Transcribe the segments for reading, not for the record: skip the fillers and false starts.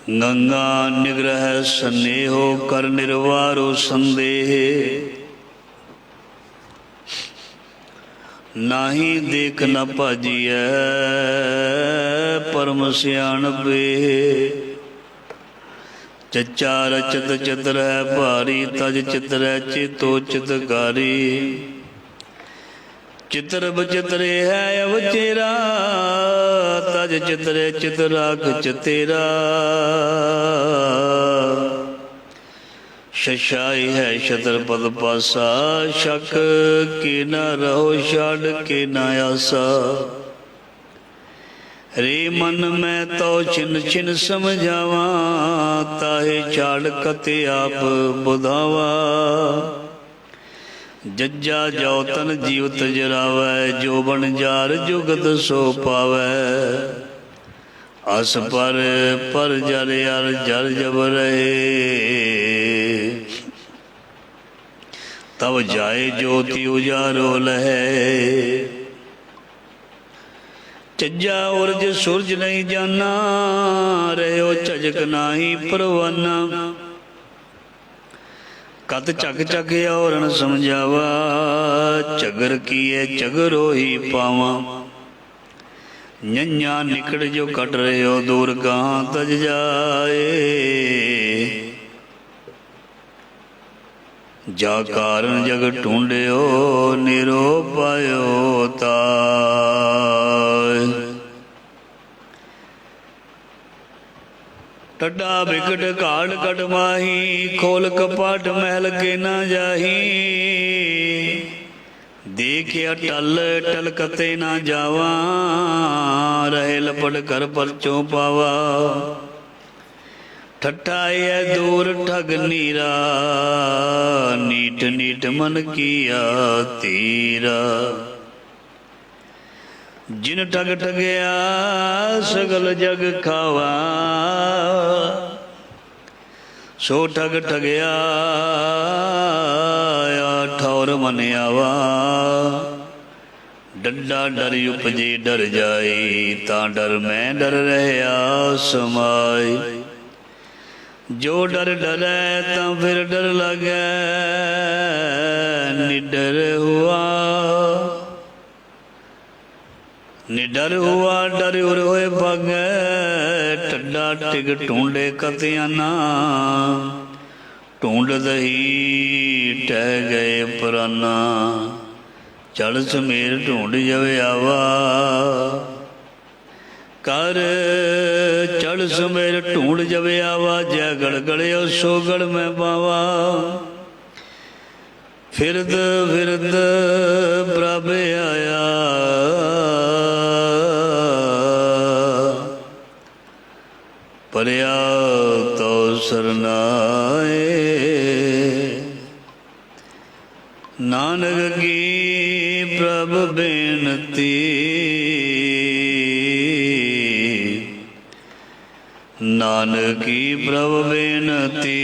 गंगा निग्रह स्नेहो कर निर्वारो संदेह। नाही देख न भाजिए परम सियाणपे। चच्चा रचत चित रह भारी तज चित रह चेतो चितकारी। चित्र बचितरे है अवचेरा तज चितरे चित राख चितेरा। शशाई है छत्रपद पासा शक के न रहो छाड़ के न आसा। रे मन में तो छिन छिन समझावा ताहे छाड़ कते आप बुधावा। जज्जा जो तन जीवत जरावै जो बन जार जुगत सो पावै। अस पर जर यार जर जब रहे तब जाए ज्योति उजारो लहे। चज्जा उर्ज सूरज नहीं जाना रहो झजक नाही परवाना। कत चक चक और न समझावा चगर किए चगरो ही पावा। नैया निकट जो कट रहे हो दूर कहाँ तज जाए। जा कारण जग ढूंढो निरो पायो ताय। टड्डा बिकट काट कट माही खोल कपाट महल के ना जाही। देखे टल टल कते ना जावा रहे लपट कर परचों पावा। ठट्ठा है दूर ठग नीरा नीट नीट मन किया तीरा। जिन ठग ठगया सगल जग खावा सो ठग ठगया ठौर मन आवा। डड्डा डर उपजे डर जाई ता डर में डर रहया समाई। जो डर डरे ता फिर डर लगे निडर हुआ। निडर हुआ डर उर होए भागे टड्डा टिग ढूंढे कतियाना। ढूंढ दही टह गए पुराना चढ़ समेर ढूंढ जवे आवा। कर चढ़ समेर ढूंढ जवे आवा जय गड़ गड़े सो गढ़ में बावा। फिरद फिरद प्रभ आया परया तो सरनाए। नानक की प्रभ बेनती नानक की प्रभ बेनती।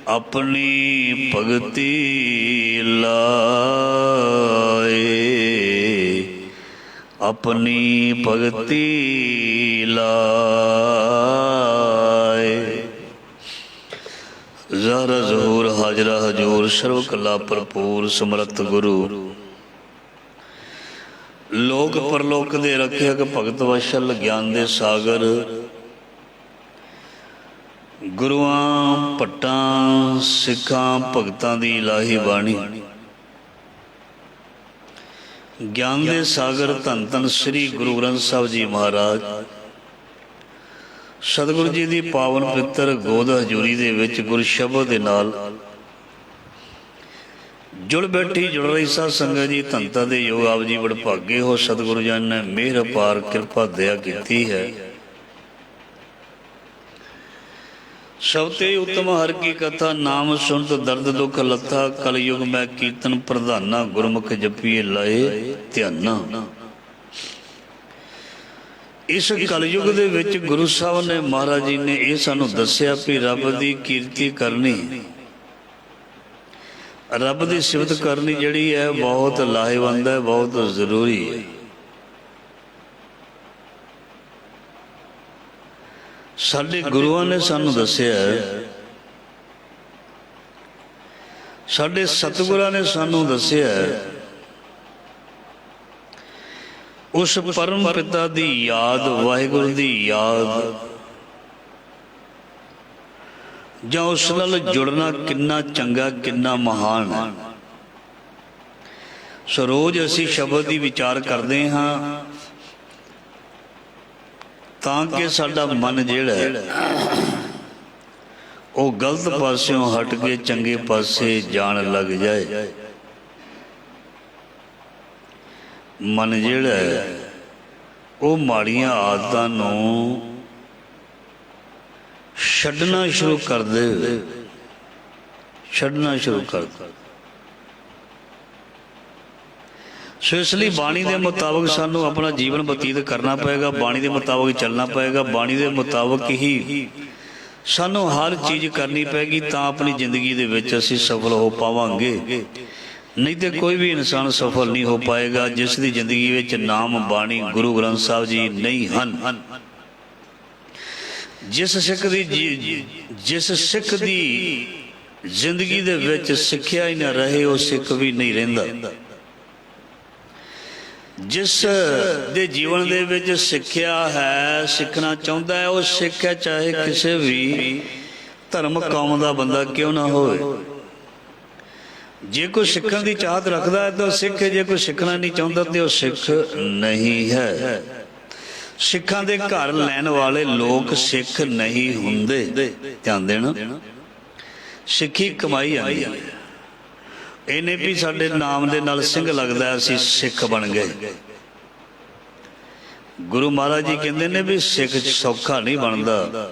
अपनी भगति लाए अपनी भगति लाए। ज़हरा ज़हूर हाजरा हजूर सर्व कला भरपूर समर्थ गुरु। लोक परलोक दे रखियक भगत वशल ज्ञान दे सागर। गुरुआं भट्टां सिखां भगतां दी इलाही बाणी। ज्ञान दे सागर धन धन श्री गुरु ग्रंथ साहब जी महाराज सतगुरु जी की पावन पवित्र गोद हजूरी दे विच गुर शब्द दे नाल जुड़ बैठी जुड़ रही साध संगत जी। धनता दे योग आप जी बड़ भागे हो सतगुरु जी ने मेहर अपार कृपा दया की है। सबते उत्तम हर की कथा नाम सुनत दर्द दुख लथा। कल युग में कीर्तन प्रधाना गुरमुख जपिए लाए ध्याना। इस कलयुग दे विच गुरु साहब ने महाराज जी ने यह सानू दस्या भी रब की कीर्ति करनी रब की सिफत करनी जिहड़ी है बहुत लाहेवंद है बहुत जरूरी है। ਸਾਡੇ ਗੁਰੂਆਂ ਨੇ ਸਾਨੂੰ ਦੱਸਿਆ, ਸਾਡੇ ਸਤਿਗੁਰਾਂ ਨੇ ਸਾਨੂੰ ਦੱਸਿਆ, ਉਸ ਪਰਮ ਪਿਤਾ ਦੀ ਯਾਦ, ਵਾਹਿਗੁਰੂ ਦੀ ਯਾਦ ਜਾਂ ਉਸ ਨਾਲ ਜੁੜਨਾ ਕਿੰਨਾ ਚੰਗਾ, ਕਿੰਨਾ ਮਹਾਨ ਹੈ। ਸੋ ਰੋਜ਼ ਅਸੀਂ ਸ਼ਬਦ ਦੀ ਵਿਚਾਰ ਕਰਦੇ ਹਾਂ ਤਾਂ ਕਿ ਸਾਡਾ ਮਨ ਜਿਹੜਾ ਉਹ ਗਲਤ ਪਾਸਿਓਂ ਹਟ ਕੇ ਚੰਗੇ ਪਾਸੇ ਜਾਣ ਲੱਗ ਜਾਏ। ਮਨ ਜਿਹੜਾ ਉਹ ਮਾੜੀਆਂ ਆਦਤਾਂ ਨੂੰ ਛੱਡਣਾ ਸ਼ੁਰੂ ਕਰ ਦੇ, ਛੱਡਣਾ ਸ਼ੁਰੂ ਕਰ ਦੇ। ਸੋ ਇਸ ਲਈ ਬਾਣੀ ਦੇ ਮੁਤਾਬਕ ਸਾਨੂੰ ਆਪਣਾ ਜੀਵਨ ਬਤੀਤ ਕਰਨਾ ਪਏਗਾ, ਬਾਣੀ ਦੇ ਮੁਤਾਬਕ ਚੱਲਣਾ ਪਏਗਾ, ਬਾਣੀ ਦੇ ਮੁਤਾਬਕ ਹੀ ਸਾਨੂੰ ਹਰ ਚੀਜ਼ ਕਰਨੀ ਪਏਗੀ, ਤਾਂ ਆਪਣੀ ਜ਼ਿੰਦਗੀ ਦੇ ਵਿੱਚ ਅਸੀਂ ਸਫਲ ਹੋ ਪਾਵਾਂਗੇ। ਨਹੀਂ ਤੇ ਕੋਈ ਵੀ ਇਨਸਾਨ ਸਫਲ ਨਹੀਂ ਹੋ ਪਾਏਗਾ ਜਿਸ ਦੀ ਜ਼ਿੰਦਗੀ ਵਿੱਚ ਨਾਮ, ਬਾਣੀ, ਗੁਰੂ ਗ੍ਰੰਥ ਸਾਹਿਬ ਜੀ ਨਹੀਂ ਹਨ। ਜਿਸ ਸਿੱਖ ਦੀ ਜ਼ਿੰਦਗੀ ਦੇ ਵਿੱਚ ਸਿੱਖਿਆ ਹੀ ਨਾ ਰਹੇ, ਉਹ ਸਿੱਖ ਵੀ ਨਹੀਂ ਰਹਿੰਦਾ। ਜਿਸ ਦੇ ਜੀਵਨ ਦੇ ਵਿੱਚ ਸਿੱਖਿਆ ਹੈ, ਸਿੱਖਣਾ ਚਾਹੁੰਦਾ ਹੈ, ਉਹ ਸਿੱਖ ਹੈ, ਚਾਹੇ ਕਿਸੇ ਵੀ ਧਰਮ ਕੌਮ ਦਾ ਬੰਦਾ ਕਿਉਂ ਨਾ ਹੋਵੇ। ਜੇ ਕੋਈ ਸਿੱਖਣ ਦੀ ਚਾਹਤ ਰੱਖਦਾ ਹੈ ਤਾਂ ਉਹ ਸਿੱਖ ਹੈ, ਜੇ ਕੋਈ ਸਿੱਖਣਾ ਨਹੀਂ ਚਾਹੁੰਦਾ ਤੇ ਉਹ ਸਿੱਖ ਨਹੀਂ ਹੈ। ਸਿੱਖਾਂ ਦੇ ਘਰ ਲੈਣ ਵਾਲੇ ਲੋਕ ਸਿੱਖ ਨਹੀਂ ਹੁੰਦੇ। ਧਿਆਨ ਦੇਣਾ, ਸਿੱਖੀ ਕਮਾਈ ਆਈ ਹੈ। ਇਹਨੇ ਵੀ ਸਾਡੇ ਨਾਮ ਦੇ ਨਾਲ ਸਿੰਘ ਲੱਗਦਾ, ਅਸੀਂ ਸਿੱਖ ਬਣ ਗਏ। ਗੁਰੂ ਮਹਾਰਾਜ ਜੀ ਕਹਿੰਦੇ ਨੇ ਵੀ ਸਿੱਖ ਸੌਖਾ ਨਹੀਂ ਬਣਦਾ।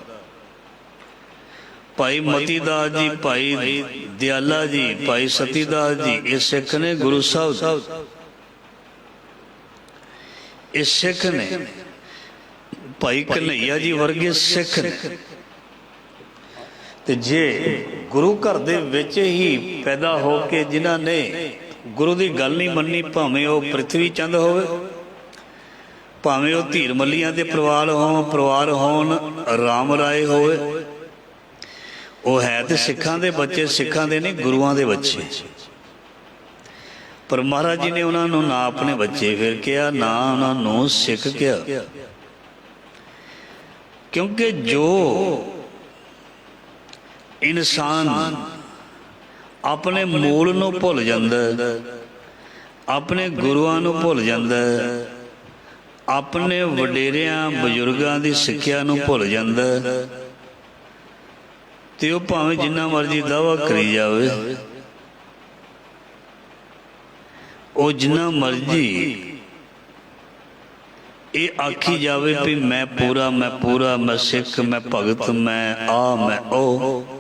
ਭਾਈ ਮਤੀ ਦਾਸ ਜੀ, ਭਾਈ ਦਿਆਲਾ ਜੀ, ਭਾਈ ਸਤੀ ਦਾਸ ਜੀ, ਇਹ ਸਿੱਖ ਨੇ। ਗੁਰੂ ਸਾਹਿਬ ਇਹ ਸਿੱਖ ਨੇ। ਭਾਈ ਕਨ੍ਹਈਆ ਜੀ ਵਰਗੇ ਸਿੱਖ ਨੇ। ਤੇ ਜੇ ਗੁਰੂ ਘਰ ਦੇ ਵਿੱਚ ਹੀ ਪੈਦਾ ਹੋ ਕੇ ਜਿਨ੍ਹਾਂ ਨੇ ਗੁਰੂ ਦੀ ਗੱਲ ਨਹੀਂ ਮੰਨੀ, ਭਾਵੇਂ ਉਹ ਪ੍ਰਿਥਵੀ ਚੰਦ ਹੋਵੇ, ਭਾਵੇਂ ਉਹ ਧੀਰ ਮੱਲੀਆਂ ਦੇ ਪਰਿਵਾਰ ਹੋਣ, ਰਾਮ ਰਾਏ ਹੋਵੇ, ਉਹ ਹੈ ਤੇ ਸਿੱਖਾਂ ਦੇ ਬੱਚੇ, ਸਿੱਖਾਂ ਦੇ ਨਹੀਂ, ਗੁਰੂਆਂ ਦੇ ਬੱਚੇ। ਪਰ ਮਹਾਰਾਜ ਜੀ ਨੇ ਉਹਨਾਂ ਨੂੰ ਨਾ ਆਪਣੇ ਬੱਚੇ ਫਿਰ ਕਿਹਾ, ਨਾ ਉਹਨਾਂ ਨੂੰ ਸਿੱਖ ਕਿਹਾ। ਕਿਉਂਕਿ ਜੋ ਇਨਸਾਨ ਆਪਣੇ ਮੂਲ ਨੂੰ ਭੁੱਲ ਜਾਂਦਾ, ਆਪਣੇ ਗੁਰੂਆਂ ਨੂੰ ਭੁੱਲ ਜਾਂਦਾ, ਆਪਣੇ ਵਡੇਰਿਆਂ ਬਜ਼ੁਰਗਾਂ ਦੀ ਸਿੱਖਿਆ ਨੂੰ ਭੁੱਲ ਜਾਂਦਾ, ਤੇ ਉਹ ਭਾਵੇਂ ਜਿੰਨਾ ਮਰਜ਼ੀ ਦਾਅਵਾ ਕਰੀ ਜਾਵੇ, ਉਹ ਜਿੰਨਾ ਮਰਜ਼ੀ ਇਹ ਆਖੀ ਜਾਵੇ ਵੀ ਮੈਂ ਪੂਰਾ, ਮੈਂ ਸਿੱਖ, ਮੈਂ ਭਗਤ, ਮੈਂ ਉਹ।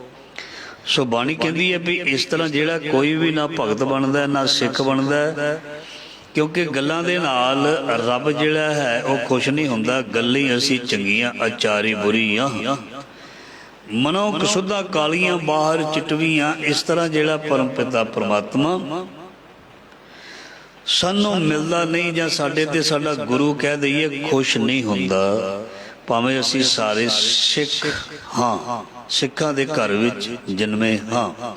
ਸੋ ਬਾਣੀ ਕਹਿੰਦੀ ਹੈ ਵੀ ਇਸ ਤਰ੍ਹਾਂ ਜਿਹੜਾ ਕੋਈ ਵੀ ਨਾ ਭਗਤ ਬਣਦਾ, ਨਾ ਸਿੱਖ ਬਣਦਾ, ਕਿਉਂਕਿ ਗੱਲਾਂ ਦੇ ਨਾਲ ਰੱਬ ਜਿਹੜਾ ਹੈ ਉਹ ਖੁਸ਼ ਨਹੀਂ ਹੁੰਦਾ। ਗੱਲਾਂ ਅਸੀਂ ਚੰਗੀਆਂ, ਆਚਾਰੀ ਬੁਰੀਆਂ, ਮਨੋਂ ਕਸੁੱਧਾਂ ਕਾਲੀਆਂ, ਬਾਹਰ ਚਿਟਵੀਆਂ। ਇਸ ਤਰ੍ਹਾਂ ਜਿਹੜਾ ਪਰਮ ਪਿਤਾ ਪਰਮਾਤਮਾ ਸਾਨੂੰ ਮਿਲਦਾ ਨਹੀਂ, ਜਾਂ ਸਾਡੇ ਤੇ ਸਾਡਾ ਗੁਰੂ ਕਹਿ ਦਈਏ ਖੁਸ਼ ਨਹੀਂ ਹੁੰਦਾ, ਭਾਵੇਂ ਅਸੀਂ ਸਾਰੇ ਸਿੱਖ ਹਾਂ, ਸਿੱਖਾਂ ਦੇ ਘਰ ਵਿੱਚ ਜਨਮੇ ਹਾਂ।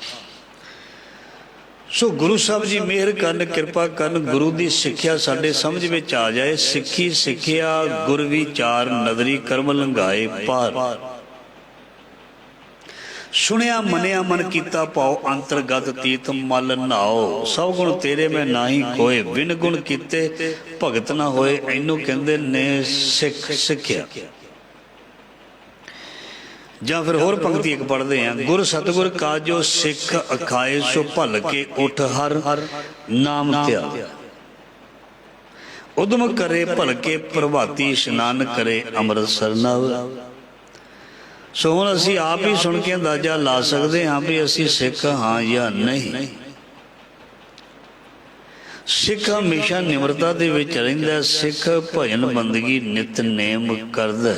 ਸੋ ਗੁਰੂ ਸਾਹਿਬ ਜੀ ਮਿਹਰ ਕਰਨ, ਕਿਰਪਾ ਕਰਨ, ਗੁਰੂ ਦੀ ਸਿੱਖਿਆ ਸਾਡੇ ਸਮਝ ਵਿੱਚ ਆ ਜਾਏ। ਸਿੱਖੀ ਸਿੱਖਿਆ ਗੁਰ ਵਿਚਾਰ, ਨਦਰੀ ਕਰਮ ਲੰਘਾਏ ਪਾਰ। ਸੁਣਿਆ ਮੰਨਿਆ ਮਨ ਕੀਤਾ ਭਾਉ, ਅੰਤਰਗਤ ਤੀਤ ਮਲ ਨਾਓ। ਸਭ ਗੁਣ ਤੇਰੇ ਮੈਂ ਨਾਹੀ ਕੋਏ, ਬਿਨ ਗੁਣ ਕੀਤੇ ਭਗਤ ਨਾ ਹੋਏ। ਇਹਨੂੰ ਕਹਿੰਦੇ ਨੇ ਸਿੱਖਿਆ। ਜਾਂ ਫਿਰ ਹੋਰ ਪੰਕਤੀ ਇੱਕ ਪੜ੍ਹਦੇ ਹਾਂ, ਗੁਰ ਸਤਿਗੁਰ ਕਾ ਜੋ ਸਿੱਖ ਅਖਾਏ, ਸੋ ਭਲ ਕੇ ਉਠ ਹਰ ਨਾਮ ਧਿਆ। ਉਦਮ ਕਰੇ ਭਲ ਕੇ ਪ੍ਰਭਾਤੀ, ਇਸ਼ਨਾਨ ਕਰੇ ਅੰਮ੍ਰਿਤਸਰ ਨਵ। ਸੋ ਹੁਣ ਅਸੀਂ ਆਪ ਹੀ ਸੁਣ ਕੇ ਅੰਦਾਜ਼ਾ ਲਾ ਸਕਦੇ ਹਾਂ ਵੀ ਅਸੀਂ ਸਿੱਖ ਹਾਂ ਜਾਂ ਨਹੀਂ। ਸਿੱਖ ਹਮੇਸ਼ਾ ਨਿਮਰਤਾ ਦੇ ਵਿੱਚ ਰਹਿੰਦਾ। ਸਿੱਖ ਭਜਨ ਬੰਦਗੀ ਨਿਤਨੇਮ ਕਰਦਾ।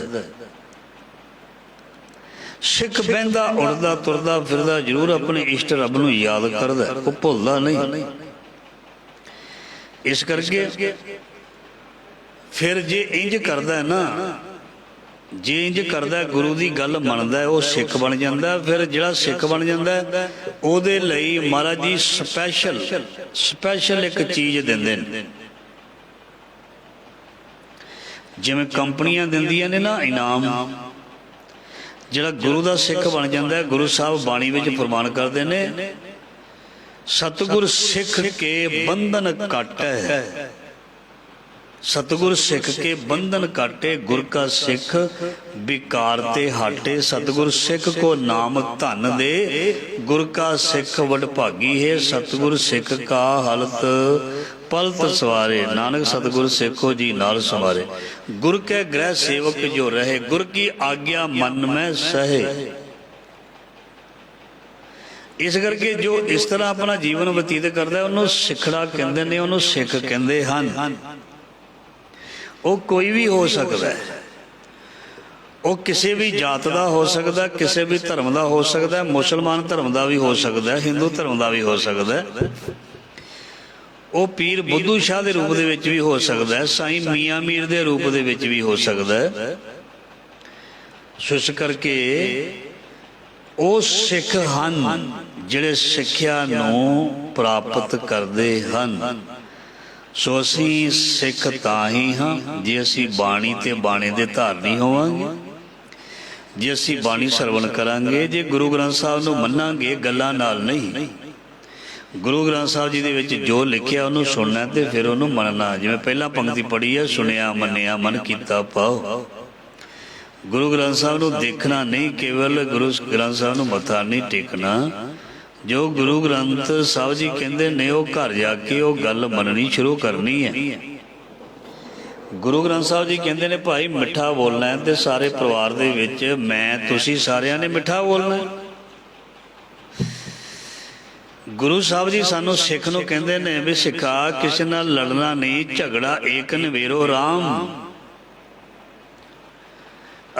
ਸਿੱਖ ਬਹਿੰਦਾ, ਉੱਠਦਾ, ਤੁਰਦਾ, ਫਿਰਦਾ ਜ਼ਰੂਰ ਆਪਣੇ ਇਸ਼ਟ ਰੱਬ ਨੂੰ ਯਾਦ ਕਰਦਾ, ਉਹ ਭੁੱਲਦਾ ਨਹੀਂ। ਇਸ ਕਰਕੇ ਫਿਰ ਜੇ ਇੰਜ ਕਰਦਾ ਨਾ, जे इंज करदा गुरु की गल मनदा वो सिख बन जाता। फिर जिहड़ा सिख बन जाता उहदे लई महाराज जी स्पैशल एक चीज़ दिंदे ने, जिवें कंपनियां दिंदियां ने ना इनाम। जिहड़ा गुरु का सिख बन जाता है, गुरु साहब बाणी विच फरमान करते ने, सतगुर सिख के बंधन काटै, सतगुर सिख के बंधन काटे, गुर का सिख विकार ते हाटे। सतगुर सिख को नाम धन दे, गुर का सिख वडभागी है। सतगुर सिख का हलत पलत सवारे, नानक सतगुर सिखो जी नाल संवारे। गुर के गृह सेवक जो रहे, गुर की आज्ञा मन में सहे। इस करके जो इस तरह अपना जीवन बतीत करता है उन्होंने सिखड़ा कहते हैं, उन्होंने सिख कहते हैं। वो कोई भी हो सकता है, वो किसी भी जात का हो सकता, किसी भी धर्म का हो सकता है, मुसलमान धर्म का भी हो सकता है, हिंदू धर्म का भी हो सकता है, वो पीर बुद्धू शाह के रूप में भी हो सकता है, साईं मियाँ मीर के रूप में भी हो सकता है। इस करके वो सिख हन जिहड़े सिक्ख्या नूं प्राप्त करते हैं। सो असी सिख तां ही हाँ जे असी बाणी ते बाणे दे धारनी होवांगे, जे असी बाणी सरवण करांगे, जे गुरु ग्रंथ साहब नूं मन्नांगे गल्लां नाल नहीं। गुरु ग्रंथ साहब जी दे विच जो लिखिया उहनूं सुनना ते फिर उहनूं मनना। जिवें पहला पंक्ति पढ़ी है, सुनिया मन्निया मन कीता पाओ। गुरु ग्रंथ साहब नूं देखना नहीं, केवल गुरु ग्रंथ साहब नूं मत्था नहीं टेकना। जो गुरु ग्रंथ साहब जी कहते ने वो घर जाके वो गल मननी शुरू करनी है। गुरु ग्रंथ साहब जी कहते ने भाई मिठा बोलना है, तो सारे परिवार दे विच मैं तुसी सारिਆਂ ने मिठा बोलना है। गुरु साहब जी सानू सिख नूं कहते ने भी सिखा किसी नाल लड़ना नहीं, झगड़ा एक नवेरो राम।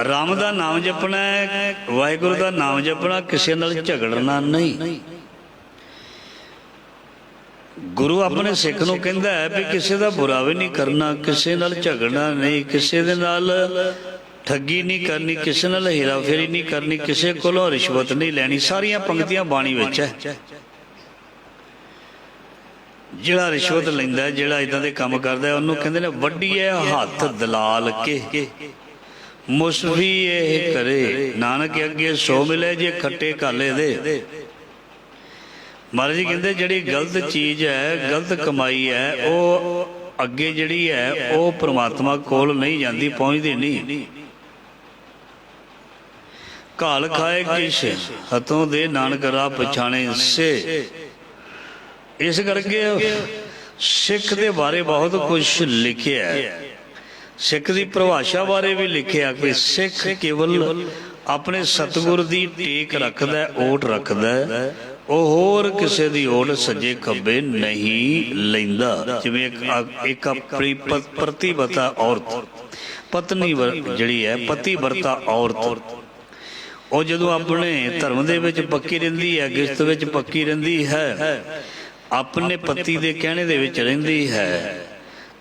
राम का नाम जपना है, वाहिगुरु का नाम जपना, किसी नाल झगड़ना नहीं। गुरु अपने सिख नूं कहंदा है भी किसी का बुरा भी नहीं करना, किसी नाल झगड़ना नहीं, किसी दे नाल ठगी नहीं करनी, किसी नाल हेरा फेरी नहीं करनी, किसी कोलों रिश्वत नहीं लैनी। सारियां पंक्तियां बाणी विच है। जिहड़ा रिश्वत लैंदा, जिहड़ा इदां दे काम करदा है, उहनूं कहंदे ने वड्डीए हत्थ दलाल के मुसफी ये करे, नानक अगे सो मिले जे खट्टे काले दे। महाराज जी कहते जिहड़ी गलत चीज़ है, गलत कमाई है, वो अगे जिहड़ी है वो परमात्मा कोल नहीं जाती, पहुँचती नहीं। घाल खाए किश हथों दे, नानक राह पछाणे से। इस करके सिख के बारे बहुत कुछ लिखे है। सिख की परिभाषा बारे भी लिखिया कि सिख केवल अपने सतगुर की टेक रखदा है, ओट रखदा है, वो होर किसी की ओट सज्जे खब्बे नहीं लैंदा। जिवें एक अपनी प्रतिबता औरत, पत्नी जिहड़ी है पतिव्रता औरत, वो जदों अपने धर्म दे विच पक्की रहिंदी है, गिरत विच पक्की रहिंदी है, अपने पति दे कहणे दे विच रहिंदी है,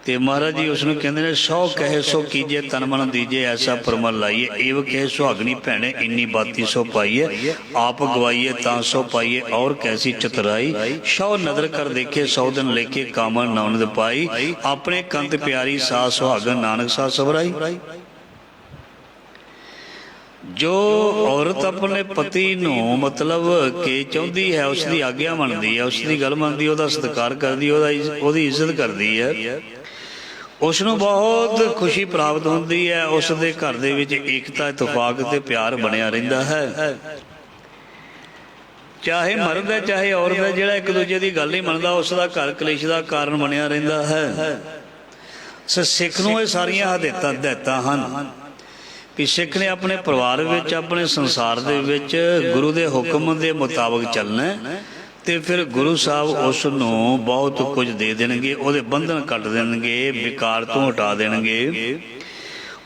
ते महाराज जी उसनूं कहंदे ने 100 कहे सो कीजिए, तन मन दीजिए ऐसा परमल लाइए। एव कहे सुहागनी भैणे इन्नी बाती सो पाइए, आप गवाइए तां सो पाइए, और कैसी चतुराई। 100 नदर कर देखे 100 दिन लेके कामन नौनद पाई, अपने कंत प्यारी सा सुहागन नानक सा सबराई। जो औरत अपने पति नूं मतलब कि चाहुंदी है, उसकी आग्या मनदी है, उसकी गल मनदी, उसदा सत्कार करदी, उसदी इज्जत करदी है, उसनूं बहुत खुशी प्राप्त होंदी है। उस दे घर दे विच एकता इतफाक ते प्यार बनिया रहिंदा है। चाहे मर्द है चाहे औरत है, जिहड़ा एक दूजे की गल नहीं मनदा, उसका घर कलेश का कारण बनिया रहिंदा है। सिख नूं ये सारियां हदायतां हन कि सिख ने अपने परिवार विच, अपने संसार दे विच गुरु दे हुक्म दे मुताबिक चलना है, तो फिर गुरु साहब उसनूं बहुत कुछ दे देणगे, उहदे बंधन कट देणगे, विकार तो हटा देणगे,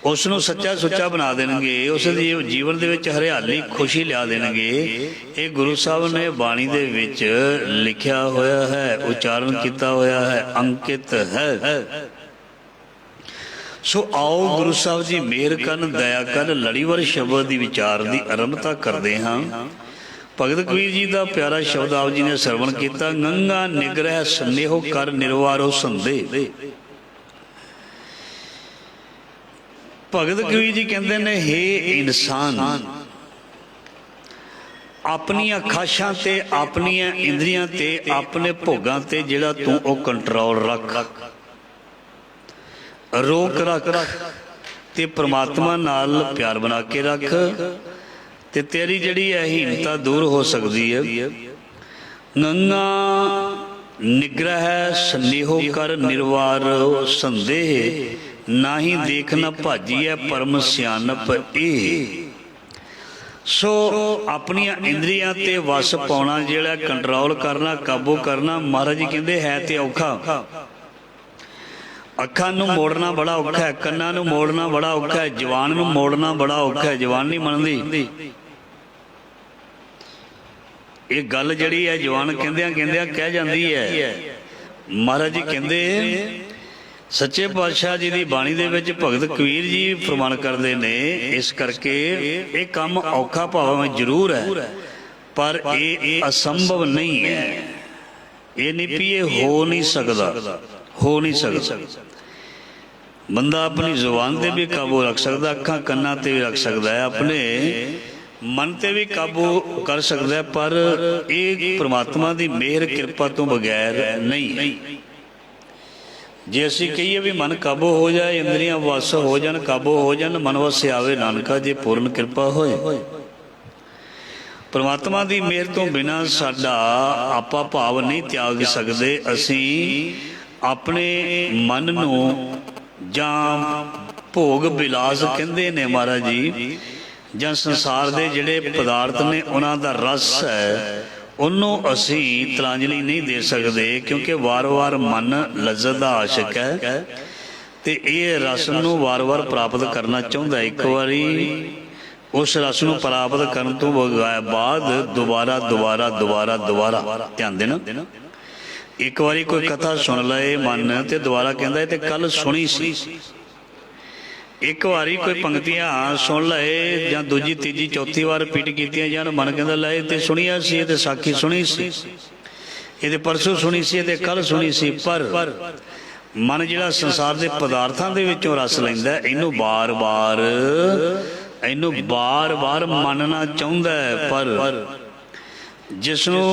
उसनूं सच्चा सुच्चा बना देणगे, उस जीवन दे विच हरियाली खुशी लिया देणगे। ये गुरु साहब ने बाणी दे विच लिखिया होया है, उच्चारण किया होया है, अंकित है। सो आओ गुरु साहब जी मेहर करन दया कर लड़ीवार शब्द की विचार की आरंभता करते हाँ। भगत कबीर जी का प्यारा शब्द आप जी ने सरवण किया, गंगा निग्रह स्नेहो कर निर्वारो संदे। भगत कबीर जी कहते ने हे इंसान अपनिया खाशां ते अपनिया इंद्रियां ते अपने भोगां ते जिहड़ा तू ओ कंट्रोल रख, रोक रख ते परमात्मा नाल प्यार बना के रख ते तेरी जिहड़ी अहीनता दूर हो सकती है। गंगा निग्रह स्नेहो कर निर्वार संदेह, ना ही देखना भाजी है परम सियानप ए। सो अपनिया इंद्रियां ते वस पाउणा जिहड़ा कंट्रोल करना काबू करना महाराज जी कहंदे है ते औखा। अखां नूं मोड़ना बड़ा औखा है, कन्नां नूं मोड़ना बड़ा औखा है, जवान नूं मोड़ना बड़ा औखा है, जवान नहीं मनदी। ये गल जिहड़ी है जवान कहंदियां कहंदियां कह जांदी है। महाराज जी कहंदे सच्चे पातशाह जी की बाणी दे विच भगत कबीर जी फरमान करते ने, इस करके ये काम औखा भावें जरूर है पर ये असंभव नहीं है। ये नहीं भी ये हो नहीं सकता, हो नहीं सकता। बंदा अपनी जुबान ते भी काबू रख सकता, अखां कन्नां ते भी रख सकता है, अपने मन ते भी काबू कर सकता है, पर ये परमात्मा की मेहर कृपा तो बगैर नहीं। जे असी कहिए भी मन काबू हो जाए, इंद्रियां वस हो जान, काबू हो जान, मन वस आवे नानका जे पूर्ण कृपा होए। परमात्मा की मेहर तो बिना साडा आपा भाव नहीं त्याग सकते। असी अपने मन नूं जां भोग विलास कहंदे ने महाराज जी, जां संसार दे जिहड़े पदार्थ ने उन्हां दा रस है उन्होंने असी तलांजलि नहीं दे सकते, क्योंकि वार वार मन लज्जत का आशिक है तो ये रस नूं वार वार प्राप्त करना चाहता है। एक बारी उस रस नूं प्राप्त करने तो बाद दोबारा दोबारा दोबारा दोबारा ध्यान देना। एक बारी कोई कथा सुन ले मन तो दोबारा कहता है तो कल सुनी सी। एक बारी कोई पंक्तियां सुन ले जां दूजी तीजी चौथी बार रिपीट कीतियां जान, मन कहता लै ते सुनिया सी, ते साखी सुनी सी, ये परसों सुनी सी, ते कल सुनी सी। पर मन जिहड़ा संसार के पदार्थों के विचों रस लैंदा है, इनू बार बार इनू बार बार मनना चाहुंदा है। पर जिसनों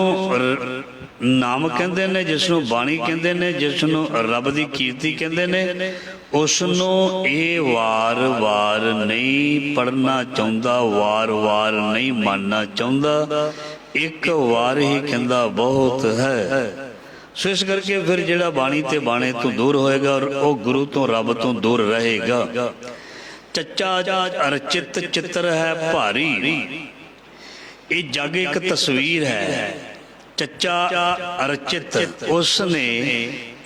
नाम कहते ने, जिसनों बाणी कहते ने, जिसनों रब की कीर्ति कहते ने, उसनों ये वार वार नहीं पढ़ना चाहता, वार वार नहीं मानना चाहता, एक वार ही कहता बहुत है। सो इस करके फिर जिहड़ा बाणी ते बाणे तो दूर होएगा और वह गुरु तो रब तो दूर रहेगा। चच्चा अरचित चित्र है भारी, ये जग एक तस्वीर है। चच्चा अरचित उसने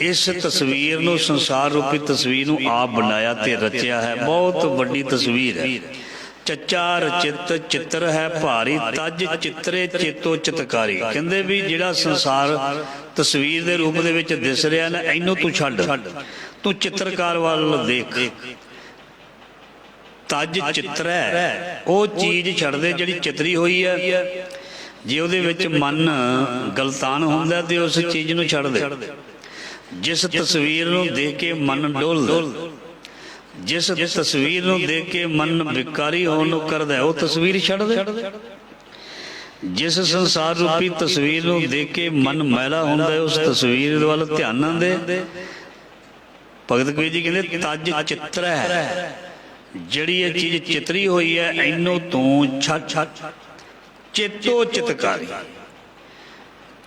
इस तस्वीर नूं, संसार रूपी तस्वीर नूं आप बनाया ते रचिया है। बहुत बड़ी तस्वीर है। चच्चा रचित चित्र है भारी, तज चित्रे चेतो चितकारी। कहंदे भी जिहड़ा संसार तस्वीर के रूप दे विच दिस रहा ना, इनू तू छड्ड, तू चित्रकार वाल देख। तज चित्र है वो चीज़ छड्ड दे जिहड़ी चितरी हुई है। जे उहदे विच मन गलतान हुंदा ते उस चीज़ नूं छड्ड दे। जिस तस्वीर नूं देख के मन डोल, जिस तस्वीर नूं देख के मन विकारी होण नूं करदा है, वो तस्वीर छड्ड दे। जिस संसार रूपी तस्वीर नूं देख के मन मैला हुंदा है, उस तस्वीर वाल ध्यान ना दे। भगत कबीर जी कहंदे तज चित्र है, जिहड़ी ये चीज़ चितरी हुई है, इनू तू छड्ड। चेतो चितकारी,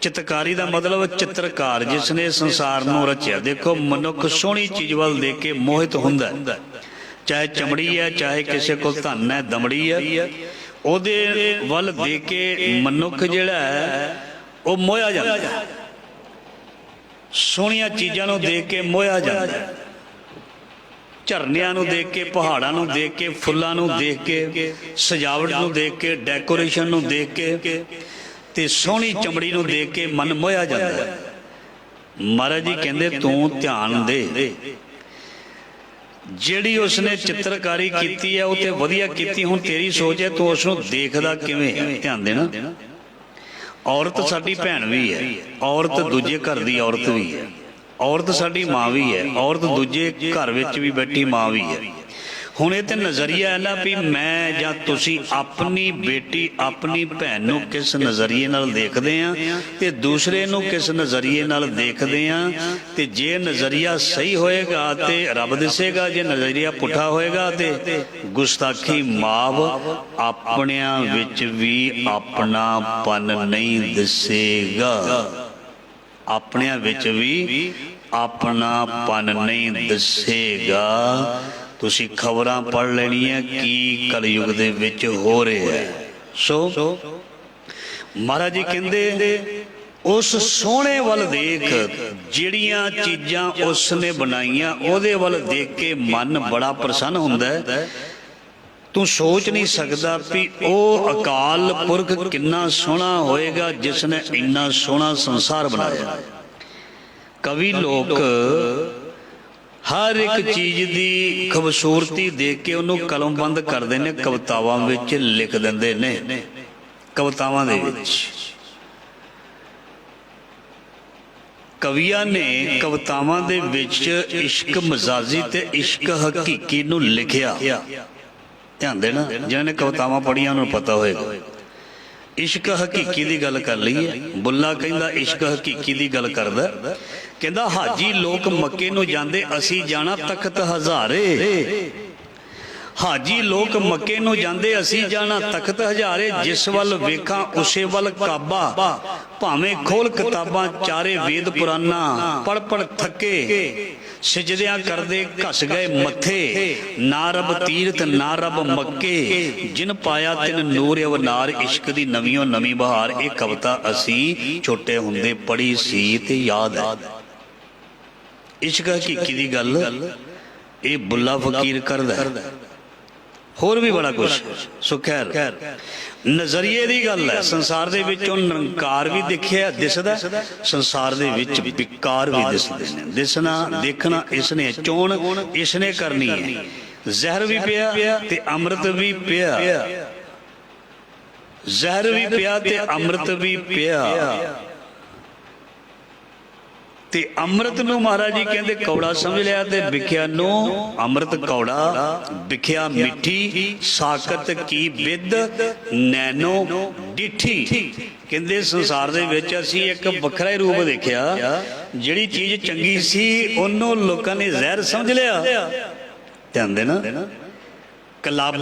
चित्रकारी का मतलब चित्रकार जिसने संसार नूं रचिया। देखो मनुख सोहनी चीज़ वाल देख के मोहित हुंदा है, चाहे चमड़ी है, चाहे किसी को धन है, दमड़ी है, उहदे वल देख के मनुख जिहड़ा है वो मोया जाता है। सोहणियां चीज़ां नूं देख के मोया जाता है। झरनियां नूं देख के, पहाड़ां नूं देख के, फुल्लां नूं देख के, सजावट नूं देख के, डेकोरेशन नूं देख के ते सोहनी चमड़ी नूं देख के मन मोया जाता है। महाराज जी कहंदे तू ध्यान दे, ਜਿਹੜੀ ਉਸਨੇ ਚਿੱਤਰਕਾਰੀ ਕੀਤੀ ਹੈ ਉਹ ਤੇ ਵਧੀਆ ਕੀਤੀ। ਹੁਣ ਤੇਰੀ ਸੋਚ ਹੈ ਤੂੰ ਉਸ ਨੂੰ ਦੇਖਦਾ ਕਿਵੇਂ ਹੈ, ਧਿਆਨ ਦੇਣਾ। ਔਰਤ ਸਾਡੀ ਭੈਣ ਵੀ ਹੈ, ਔਰਤ ਦੂਜੇ ਘਰ ਦੀ ਔਰਤ ਵੀ ਹੈ, ਔਰਤ ਸਾਡੀ ਮਾਂ ਵੀ ਹੈ, ਔਰਤ ਦੂਜੇ ਘਰ ਵਿੱਚ ਵੀ ਬੈਠੀ ਮਾਂ ਵੀ ਹੈ। ਹੁਣ ਇਹ ਤੇ ਨਜ਼ਰੀਆ ਹੈ ਨਾ ਵੀ ਮੈਂ ਜਾਂ ਤੁਸੀਂ ਆਪਣੀ ਬੇਟੀ ਆਪਣੀ ਭੈਣ ਨੂੰ ਕਿਸ ਨਜ਼ਰੀਏ ਨਾਲ ਦੇਖਦੇ ਆ ਤੇ ਦੂਸਰੇ ਨੂੰ ਕਿਸ ਨਜ਼ਰੀਏ ਨਾਲ ਦੇਖਦੇ ਆ। ਤੇ ਜੇ ਨਜ਼ਰੀਆ ਸਹੀ ਹੋਏਗਾ ਤੇ ਰੱਬ ਦਿਸੇਗਾ, ਜੇ ਨਜ਼ਰੀਆ ਪੁੱਠਾ ਹੋਏਗਾ ਤੇ ਗੁਸਤਾਖੀ ਮਾਫ। ਆਪਣਿਆਂ ਵਿੱਚ ਵੀ ਆਪਣਾਪਨ ਨਹੀਂ ਦਿਸੇਗਾ, ਆਪਣਿਆਂ ਵਿੱਚ ਵੀ ਆਪਣਾਪਨ ਨਹੀਂ ਦਿਸੇਗਾ। ਤੁਸੀਂ ਖਬਰਾਂ ਪੜ੍ਹ ਲੈਣੀਆਂ ਕੀ ਕਲਯੁਗ ਦੇ ਵਿੱਚ ਹੋ ਰਿਹਾ ਹੈ। ਸੋ ਮਹਾਰਾਜ ਜੀ ਕਹਿੰਦੇ ਉਸ ਸੋਹਣੇ ਵੱਲ ਦੇਖ, ਜਿਹੜੀਆਂ ਚੀਜ਼ਾਂ ਉਸਨੇ ਬਣਾਈਆਂ ਉਹਦੇ ਵੱਲ ਦੇਖ ਕੇ ਮਨ ਬੜਾ ਪ੍ਰਸੰਨ ਹੁੰਦਾ ਹੈ। ਤੂੰ ਸੋਚ ਨਹੀਂ ਸਕਦਾ ਵੀ ਉਹ ਅਕਾਲ ਪੁਰਖ ਕਿੰਨਾ ਸੋਹਣਾ ਹੋਏਗਾ ਜਿਸ ਨੇ ਇੰਨਾ ਸੋਹਣਾ ਸੰਸਾਰ ਬਣਾਇਆ। ਕਵੀ ਲੋਕ ਹਰ ਇੱਕ ਚੀਜ਼ ਦੀ ਖੂਬਸੂਰਤੀ ਦੇਖ ਕੇ ਉਹਨੂੰ ਕਲਮਬੰਦ ਕਰਦੇ ਨੇ, ਕਵਿਤਾਵਾਂ ਵਿੱਚ ਲਿਖ ਦਿੰਦੇ ਨੇ। ਕਵਿਤਾਵਾਂ ਦੇ ਵਿੱਚ ਕਵੀਆਂ ਨੇ ਕਵਿਤਾਵਾਂ ਦੇ ਵਿੱਚ ਇਸ਼ਕ ਮਜ਼ਾਜੀ ਤੇ ਇਸ਼ਕ ਹਕੀਕੀ ਨੂੰ ਲਿਖਿਆ। ਧਿਆਨ ਦੇਣਾ, ਜਿਹਨਾਂ ਨੇ ਕਵਿਤਾਵਾਂ ਪੜ੍ਹੀਆਂ ਉਹਨਾਂ ਨੂੰ ਪਤਾ ਹੋਏਗਾ। ਇਸ਼ਕ ਹਕੀਕੀ ਦੀ ਗੱਲ ਕਰ ਲਈਏ। ਬੁੱਲਾ ਕਹਿੰਦਾ ਇਸ਼ਕ ਹਕੀਕੀ ਦੀ ਗੱਲ ਕਰਦਾ, ਕਹਿੰਦਾ ਹਾਜੀ ਲੋਕ ਮੱਕੇ ਨੂੰ ਜਾਂਦੇ ਅਸੀਂ ਜਾਣਾ ਤਖਤ ਹਜ਼ਾਰੇ। ਹਾਜੀ ਲੋਕ ਮੱਕੇ ਨੂੰ ਜਾਂਦੇ ਅਸੀਂ ਜਾਣਾ ਤਖਤ ਹਜ਼ਾਰੇ। ਜਿਸ ਵੱਲ ਵੇਖਾਂ ਉਸੇ ਵੱਲ ਕਾਬਾ, ਭਾਵੇਂ ਖੋਲ ਕਿਤਾਬਾਂ ਚਾਰੇ ਵੇਦ ਪੁਰਾਨਾ। ਪੜ ਪੜ ਥੱਕੇ ਸਿਜਦਿਆਂ ਕਰਦੇ ਘਸ ਗਏ ਮੱਥੇ। ਨਾ ਰੱਬ ਤੀਰਥ ਨਾ ਰੱਬ ਮੱਕੇ, ਜਿਨ ਪਾਇਆ ਤਿਨ ਨੂਰ ਅਵਨਾਰ। ਇਸ਼ਕ ਦੀ ਨਵੀਂ ਨਵੀਂ ਬਹਾਰ। ਇਹ ਕਵਿਤਾ ਅਸੀਂ ਛੋਟੇ ਹੁੰਦੇ ਪੜ੍ਹੀ ਸੀ ਤੇ ਯਾਦ ਹੈ। ਇਸ਼ਕ ਹਕੀਕੀ ਦੀ ਗੱਲ ਇਹ ਬੁੱਲਾ ਫਕੀਰ ਕਰਦਾ। ਹੋਰ ਵੀ ਬੜਾ ਕੁਛ। ਸੋ ਖੈਰ ਨਜ਼ਰੀਏ ਦੀ ਗੱਲ ਹੈ। ਸੰਸਾਰ ਦੇ ਵਿੱਚ ਉਹ ਨਿਰੰਕਾਰ ਵੀ ਦਿਸਦਾ, ਸੰਸਾਰ ਦੇ ਵਿੱਚ ਵਿਕਾਰ ਵੀ ਦਿਸਦੇ ਨੇ। ਦਿਸਣਾ ਦੇਖਣਾ ਇਸਨੇ, ਚੋਣ ਇਸਨੇ ਕਰਨੀ ਹੈ। ਜ਼ਹਿਰ ਵੀ ਪਿਆ ਤੇ ਅੰਮ੍ਰਿਤ ਵੀ ਪਿਆ, ਜ਼ਹਿਰ ਵੀ ਪਿਆ ਤੇ ਅੰਮ੍ਰਿਤ ਵੀ ਪਿਆ। ਤੇ ਅੰਮ੍ਰਿਤ ਨੂੰ ਮਹਾਰਾਜ ਜੀ ਕਹਿੰਦੇ ਕੌੜਾ ਸਮਝ ਲਿਆ ਤੇ ਵਿਖਿਆ ਨੂੰ ਅੰਮ੍ਰਿਤ ਕੌੜਾ, ਵਿਖਿਆ ਮਿੱਠੀ। ਸਾਕਤ ਕੀ ਵਿਦ ਨੈਨੋ ਡਿੱਠੀ। ਕਹਿੰਦੇ ਸੰਸਾਰ ਦੇ ਵਿੱਚ ਅਸੀਂ ਇੱਕ ਵੱਖਰਾ ਹੀ ਰੂਪ ਦੇਖਿਆ। ਜਿਹੜੀ ਚੀਜ਼ ਚੰਗੀ ਸੀ ਉਹਨੂੰ ਲੋਕਾਂ ਨੇ ਜ਼ਹਿਰ ਸਮਝ ਲਿਆ। ਧਿਆਨ ਦੇਣਾ, ਕਲੱਬ,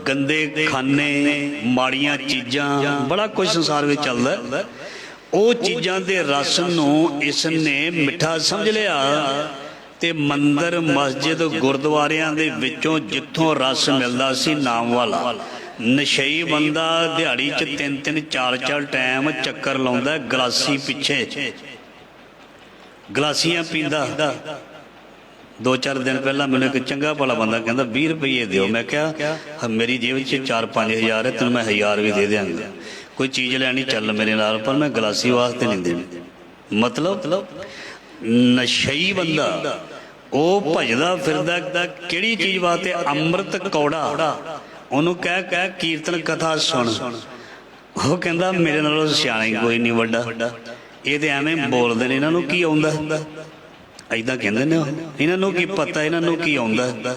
ਗੰਦੇ ਖਾਨੇ, ਮਾੜੀਆਂ ਚੀਜ਼ਾਂ, ਬੜਾ ਕੁਝ ਸੰਸਾਰ ਵਿੱਚ ਚੱਲਦਾ। ਉਹ ਚੀਜ਼ਾਂ ਦੇ ਰਸ ਨੂੰ ਇਸਨੇ ਮਿੱਠਾ ਸਮਝ ਲਿਆ ਤੇ ਮੰਦਰ ਮਸਜਿਦ ਗੁਰਦੁਆਰਿਆਂ ਦੇ ਵਿੱਚੋਂ ਜਿੱਥੋਂ ਰਸ ਮਿਲਦਾ ਸੀ ਨਾਮ ਵਾਲਾ, ਨਸ਼ਈ ਬੰਦਾ ਦਿਹਾੜੀ 'ਚ 3-3 4-4 ਟਾਈਮ ਚੱਕਰ ਲਾਉਂਦਾ ਗਲਾਸੀ ਪਿੱਛੇ, ਗਲਾਸੀਆਂ ਪੀਂਦਾ। 2-4 ਦਿਨ ਪਹਿਲਾਂ ਮੈਨੂੰ ਇੱਕ ਚੰਗਾ ਭਲਾ ਬੰਦਾ ਕਹਿੰਦਾ 20 ਰੁਪਏ ਦਿਓ। ਮੈਂ ਕਿਹਾ ਮੇਰੀ ਜੇਬ 'ਚ 4-5 ਹਜ਼ਾਰ ਹੈ, ਤੈਨੂੰ ਮੈਂ 1000 ਵੀ ਦੇ ਦਿਆਂਗਾ। ਕੋਈ ਚੀਜ਼ ਲੈਣੀ ਚੱਲ ਮੇਰੇ ਨਾਲ, ਪਰ ਮੈਂ ਗਲਾਸੀ ਵਾਸਤੇ ਨਹੀਂ ਦੇਣੀ। ਮਤਲਬ ਨਸ਼ਈ ਬੰਦਾ ਉਹ ਭਜਦਾ ਫਿਰਦਾ ਕਿਹੜੀ ਚੀਜ਼ ਵਾਸਤੇ? ਅੰਮ੍ਰਿਤ ਕੌੜਾ। ਉਹਨੂੰ ਕਹਿ ਕੀਰਤਨ ਕਥਾ ਸੁਣ। ਉਹ ਕਹਿੰਦਾ ਮੇਰੇ ਨਾਲੋਂ ਸਿਆਣਾ ਹੀ ਕੋਈ ਨਹੀਂ ਵੱਡਾ। ਇਹ ਤੇ ਐਵੇਂ ਬੋਲਦੇ ਨੇ, ਇਹਨਾਂ ਨੂੰ ਕੀ ਆਉਂਦਾ? ਏਦਾਂ ਕਹਿੰਦੇ ਨੇ, ਇਹਨਾਂ ਨੂੰ ਕੀ ਪਤਾ, ਇਹਨਾਂ ਨੂੰ ਕੀ ਆਉਂਦਾ?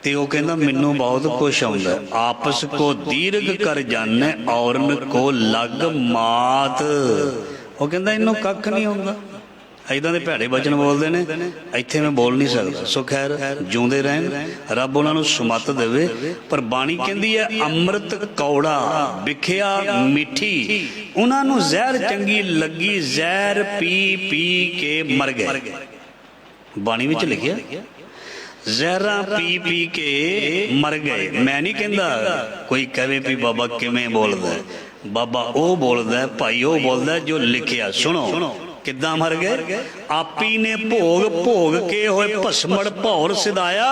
ਤੇ ਉਹ ਕਹਿੰਦਾ ਮੈਨੂੰ ਬਹੁਤ ਕੁਛ ਆਉਂਦਾ। ਆਪਸ ਕੋ ਦੀਰਘ ਕਰ ਜਾਣੇ ਔਰਨ ਕੋ ਲੱਗ ਮਾਤ। ਉਹ ਕਹਿੰਦਾ ਇਹਨੂੰ ਕੱਖ ਨਹੀਂ ਆਉਂਦਾ। ਏਦਾਂ ਦੇ ਭੈੜੇ ਬਚਨ ਬੋਲਦੇ ਨੇ, ਇੱਥੇ ਮੈਂ ਬੋਲ ਨਹੀਂ ਸਕਦਾ। ਸੋ ਖੈਰ ਜਿਉਂਦੇ ਰਹਿਣ, ਰੱਬ ਉਹਨਾਂ ਨੂੰ ਸੁਮਤ ਦੇਵੇ। ਪਰ ਬਾਣੀ ਕਹਿੰਦੀ ਹੈ ਅੰਮ੍ਰਿਤ ਕੌੜਾ, ਵਿਖਿਆ ਮਿੱਠੀ। ਉਹਨਾਂ ਨੂੰ ਜ਼ਹਿਰ ਚੰਗੀ ਲੱਗੀ, ਜ਼ਹਿਰ ਪੀ ਪੀ ਕੇ ਮਰ ਗਏ। ਬਾਣੀ ਵਿੱਚ ਲਿਖਿਆ ਜ਼ਹਿਰਾਂ ਪੀ ਪੀ ਕੇ ਮਰ ਗਏ। ਮੈਂ ਨਹੀਂ ਕਹਿੰਦਾ ਕੋਈ ਕਹੇ ਵੀ ਬਾਬਾ ਕਿਵੇਂ ਬੋਲਦਾ। ਬਾਬਾ ਉਹ ਬੋਲਦਾ, ਭਾਈ ਉਹ ਬੋਲਦਾ ਜੋ ਲਿਖਿਆ। ਸੁਣੋ किद्दां मर गए? आपी ने भोग भोग के होए भस्मड़ भौर सिधाया,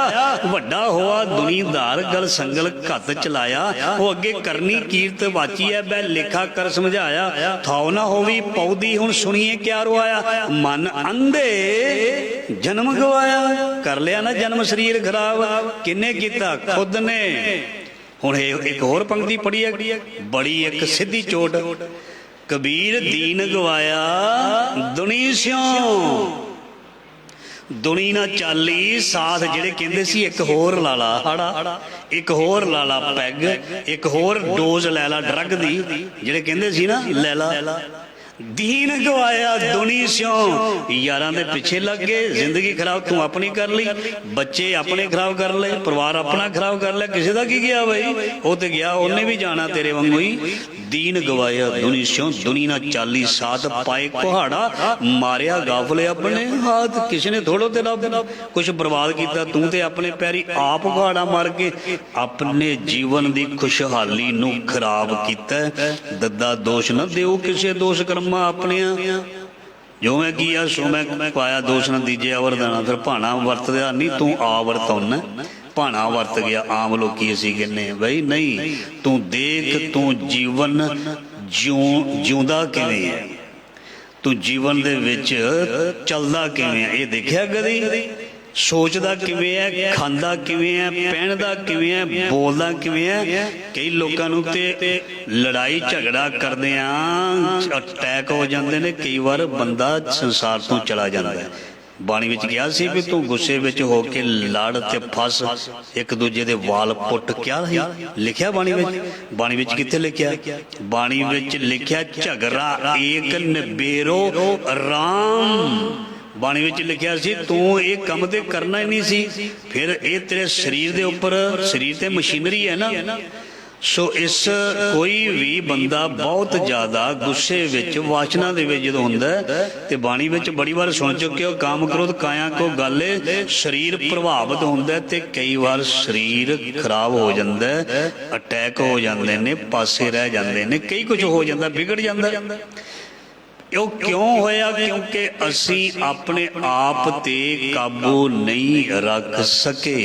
वड्डा होआ दुनीदार गल संगल घत चलाया। वो अगे करनी कीरत वाची है बै लेखा कर समझाया, थाओ ना होवी पौदी हुण सुनिए क्या रोआया। मन अंधे जन्म गवाया, कर लिया ना जन्म शरीर खराब, किन्ने कीता? खुद ने। हुण एक होर पंक्ति पढ़ी है, बड़ी एक सीधी चोट, कबीर दीन गवाया दुनी स्यों, दुनी ना चाली साथ जेड़े कहंदे सी एक होर लाला हाड़ा, एक होर लाला पैग, एक होर डोज लैला ड्रग दी, जेड़े कहंदे सी ना लैला। दीन गवाया दुनी स्यों, यारां दे पिछे लग गए, जिंदगी खराब तू अपनी कर ली, बच्चे अपने खराब कर ले, परिवार अपना खराब कर लिया, किसी का की गया भाई? वो तो गया, उन्हें भी जाना तेरे वांगू ही। दीन गवाया दुनी स्यों, दुनी ना चाली साथ पाए कुहाड़ा, मारिया गाफले अपने हाथ। किसी ने थोड़ो तेरा कुछ बर्बाद किया, तू तो अपने पैरी आप कुहाड़ा मार के अपने जीवन की खुशहाली नू खराब किया। दद्दा दोष न देओ किसे दोष कर्मा अपने, जो मैं किया सो मैं पाया, दोष न दीजे अवर देना। फिर भाना वरतदा नहीं, तू आ वरतौना, भाना वरत गया। आम लोग असी कहने बई नहीं, तू देख तू जीवन जिउंदा किवें है, तू जीवन दे विच चलदा किवें है, ये देखिया कदी? सोचदा किवें है, खांदा किवें है, पहनदा किवें है, बोलदा किवें है। कई लोगों नूं ते लड़ाई झगड़ा करदिआं अटैक हो जाते हैं, कई बार बंदा संसार तो चला जाता है। बाणी विच कहा सी भी तू गुस्से विच हो के लड़ ते फस, एक दूजे दे वाल पुट, क्या लिखिया बाणी विच? बाणी विच कित्थे लिखिया? बाणी विच लिखिया झगड़ा एक निबेरो राम। बाणी विच लिखिया सी तू ये काम ते करना ही नहीं सी, फिर ये तेरे शरीर दे उपर, शरीर ते मशीनरी है ना। सो इस कोई भी बंदा बहुत ज़्यादा गुस्से विच वासना दे विच जदों हुंदा ते बाणी विच बड़ी बार सुन चुके हो, काम क्रोध काया को गल, शरीर प्रभावित हुंदा ते कई बार शरीर खराब हो जाता है, अटैक हो जाते हैं, पासे रह जाते हैं, कई कुछ हो जाता, बिगड़ जाता। यो क्यों होया? क्योंकि असी अपने आप ते काबू नहीं रख सके।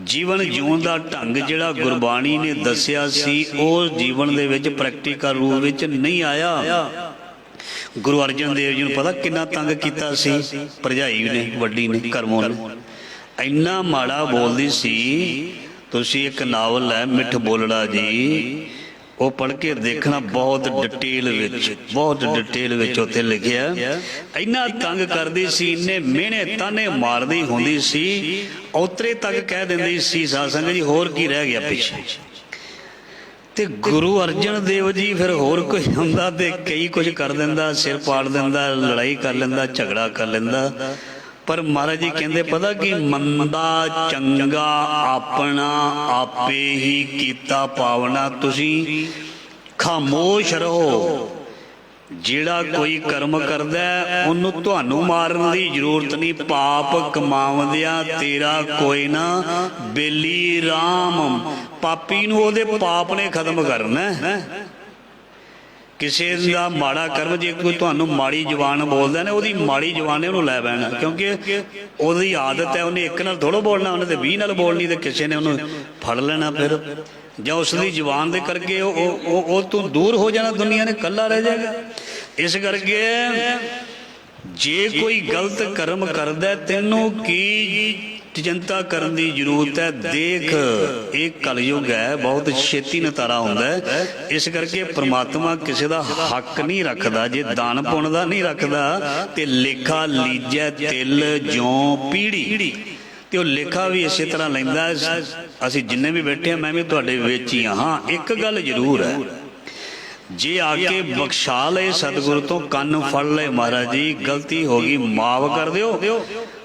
जीवन जीवन का ढंग जिहड़ा गुरबाणी ने दसिया सी, वो जीवन दे विच प्रैक्टिकल रूप विच नहीं आया। गुरु अर्जन देव जी नूं पता किन्ना तंग कीता सी भरजाई ने, वड्डी ने, करमों ने, इन्ना माड़ा बोलदी सी। तुसीं एक नावल है मिठ बोलड़ा जी, वो पढ़ के देखना, बहुत डिटेल विच, बहुत डिटेल विच उत्थे लिखिया। इन्ना तंग करदी सी, इन्ने मेहने ताने मारदी हुंदी सी, उतरे तक कह दिंदी सी साध संगत जी होर की रह गया पिछे। ते गुरु अर्जन देव जी फिर होर कोई हुंदा ते कई कुछ कर दिंदा, सिर पाड़ दिंदा, लड़ाई कर लैंदा, झगड़ा कर लैंदा। पर महाराज जी कहते पता कि मंदा चंगा अपना आपे ही कीता पावना। तुसी खामोश रहो, जिहड़ा कोई कर्म करदा उन्नू तुहानू मारन की जरूरत नहीं, पाप कमावदिया तेरा कोई ना बेली राम। पापी नू ओहदे पाप ने खत्म करना है। किसी का माड़ा कर्म जे कोई तुहानू माड़ी जबान बोलदा ने, ओहदी माड़ी जबान ने उन्होंने लै बैना, क्योंकि ओहदी आदत है, उन्हें एक नाल थोड़ा बोलना, उन्हें तो 20 नाल बोलनी, तो किसी ने उन्होंने फड़ लेना फिर, ਜਾਂ उसकी जबान दे करके वो तू दूर हो जाना, दुनिया ने कला रह जाएगा। इस करके जे कोई गलत कर्म करदा तेनू की चिंता करने की जरूरत है। देख एक कलयुग है, बहुत छेती नतारा होंदा है। इस करके परमात्मा किसी का हक नहीं रखता, जे दान पुण्य का नहीं रखता तो लेखा लीजै तिल ज्यों पीढ़ी, तो लेखा भी इस तरह लैंदा। असी जिन्ने भी बैठे हैं, मैं भी तुहाडे विच ही हाँ। एक गल जरूर है, जे आके बख्शा ले सतगुरु तो कन्न फड़ ले, महाराज जी गलती होगी माफ कर दिओ,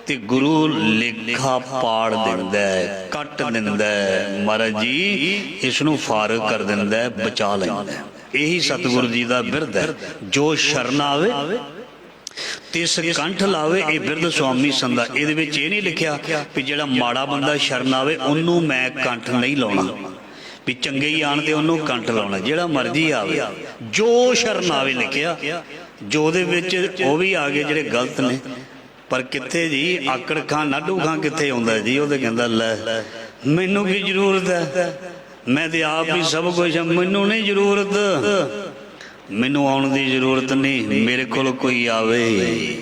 ते गुरु लेखा पाड़ दिंदा है, कट दिंदा है, महाराज जी इसनू फारग कर दिंदा है, बचा लैंदा है। यही सतगुरु जी का बिरद है। जो शरण आवे तिस कंठ लावे, ये बिरद स्वामी संदा। इहदे विच ये नहीं लिखिया भी जिहड़ा माड़ा बंदा शरण आवे उन्नू मैं कंठ नहीं लाउणा, भी चंगे ही आण ते उन्नू कंठ लाउणा। जिहड़ा मर्जी आवे, जो शरण आवे लिखिया, ਜੋ ਦੇ ਵਿੱਚ ਉਹ ਵੀ ਆ ਗਏ ਜਿਹੜੇ ਗਲਤ ਨੇ। ਪਰ ਕਿੱਥੇ ਜੀ ਆਕੜ ਖਾਂ ਨਾਢੂ ਖਾਂ ਕਿੱਥੇ ਆਉਂਦਾ ਜੀ? ਉਹ ਤੇ ਕਹਿੰਦਾ ਲੈ ਮੈਨੂੰ ਕੀ ਜ਼ਰੂਰਤ ਹੈ, ਮੈਂ ਤੇ ਆਪ ਹੀ ਸਭ ਕੁਝ ਹਾਂ, ਮੈਨੂੰ ਨਹੀਂ ਜ਼ਰੂਰਤ, ਮੈਨੂੰ ਆਉਣ ਦੀ ਜ਼ਰੂਰਤ ਨਹੀਂ। ਮੇਰੇ ਕੋਲ ਕੋਈ ਆਵੇ,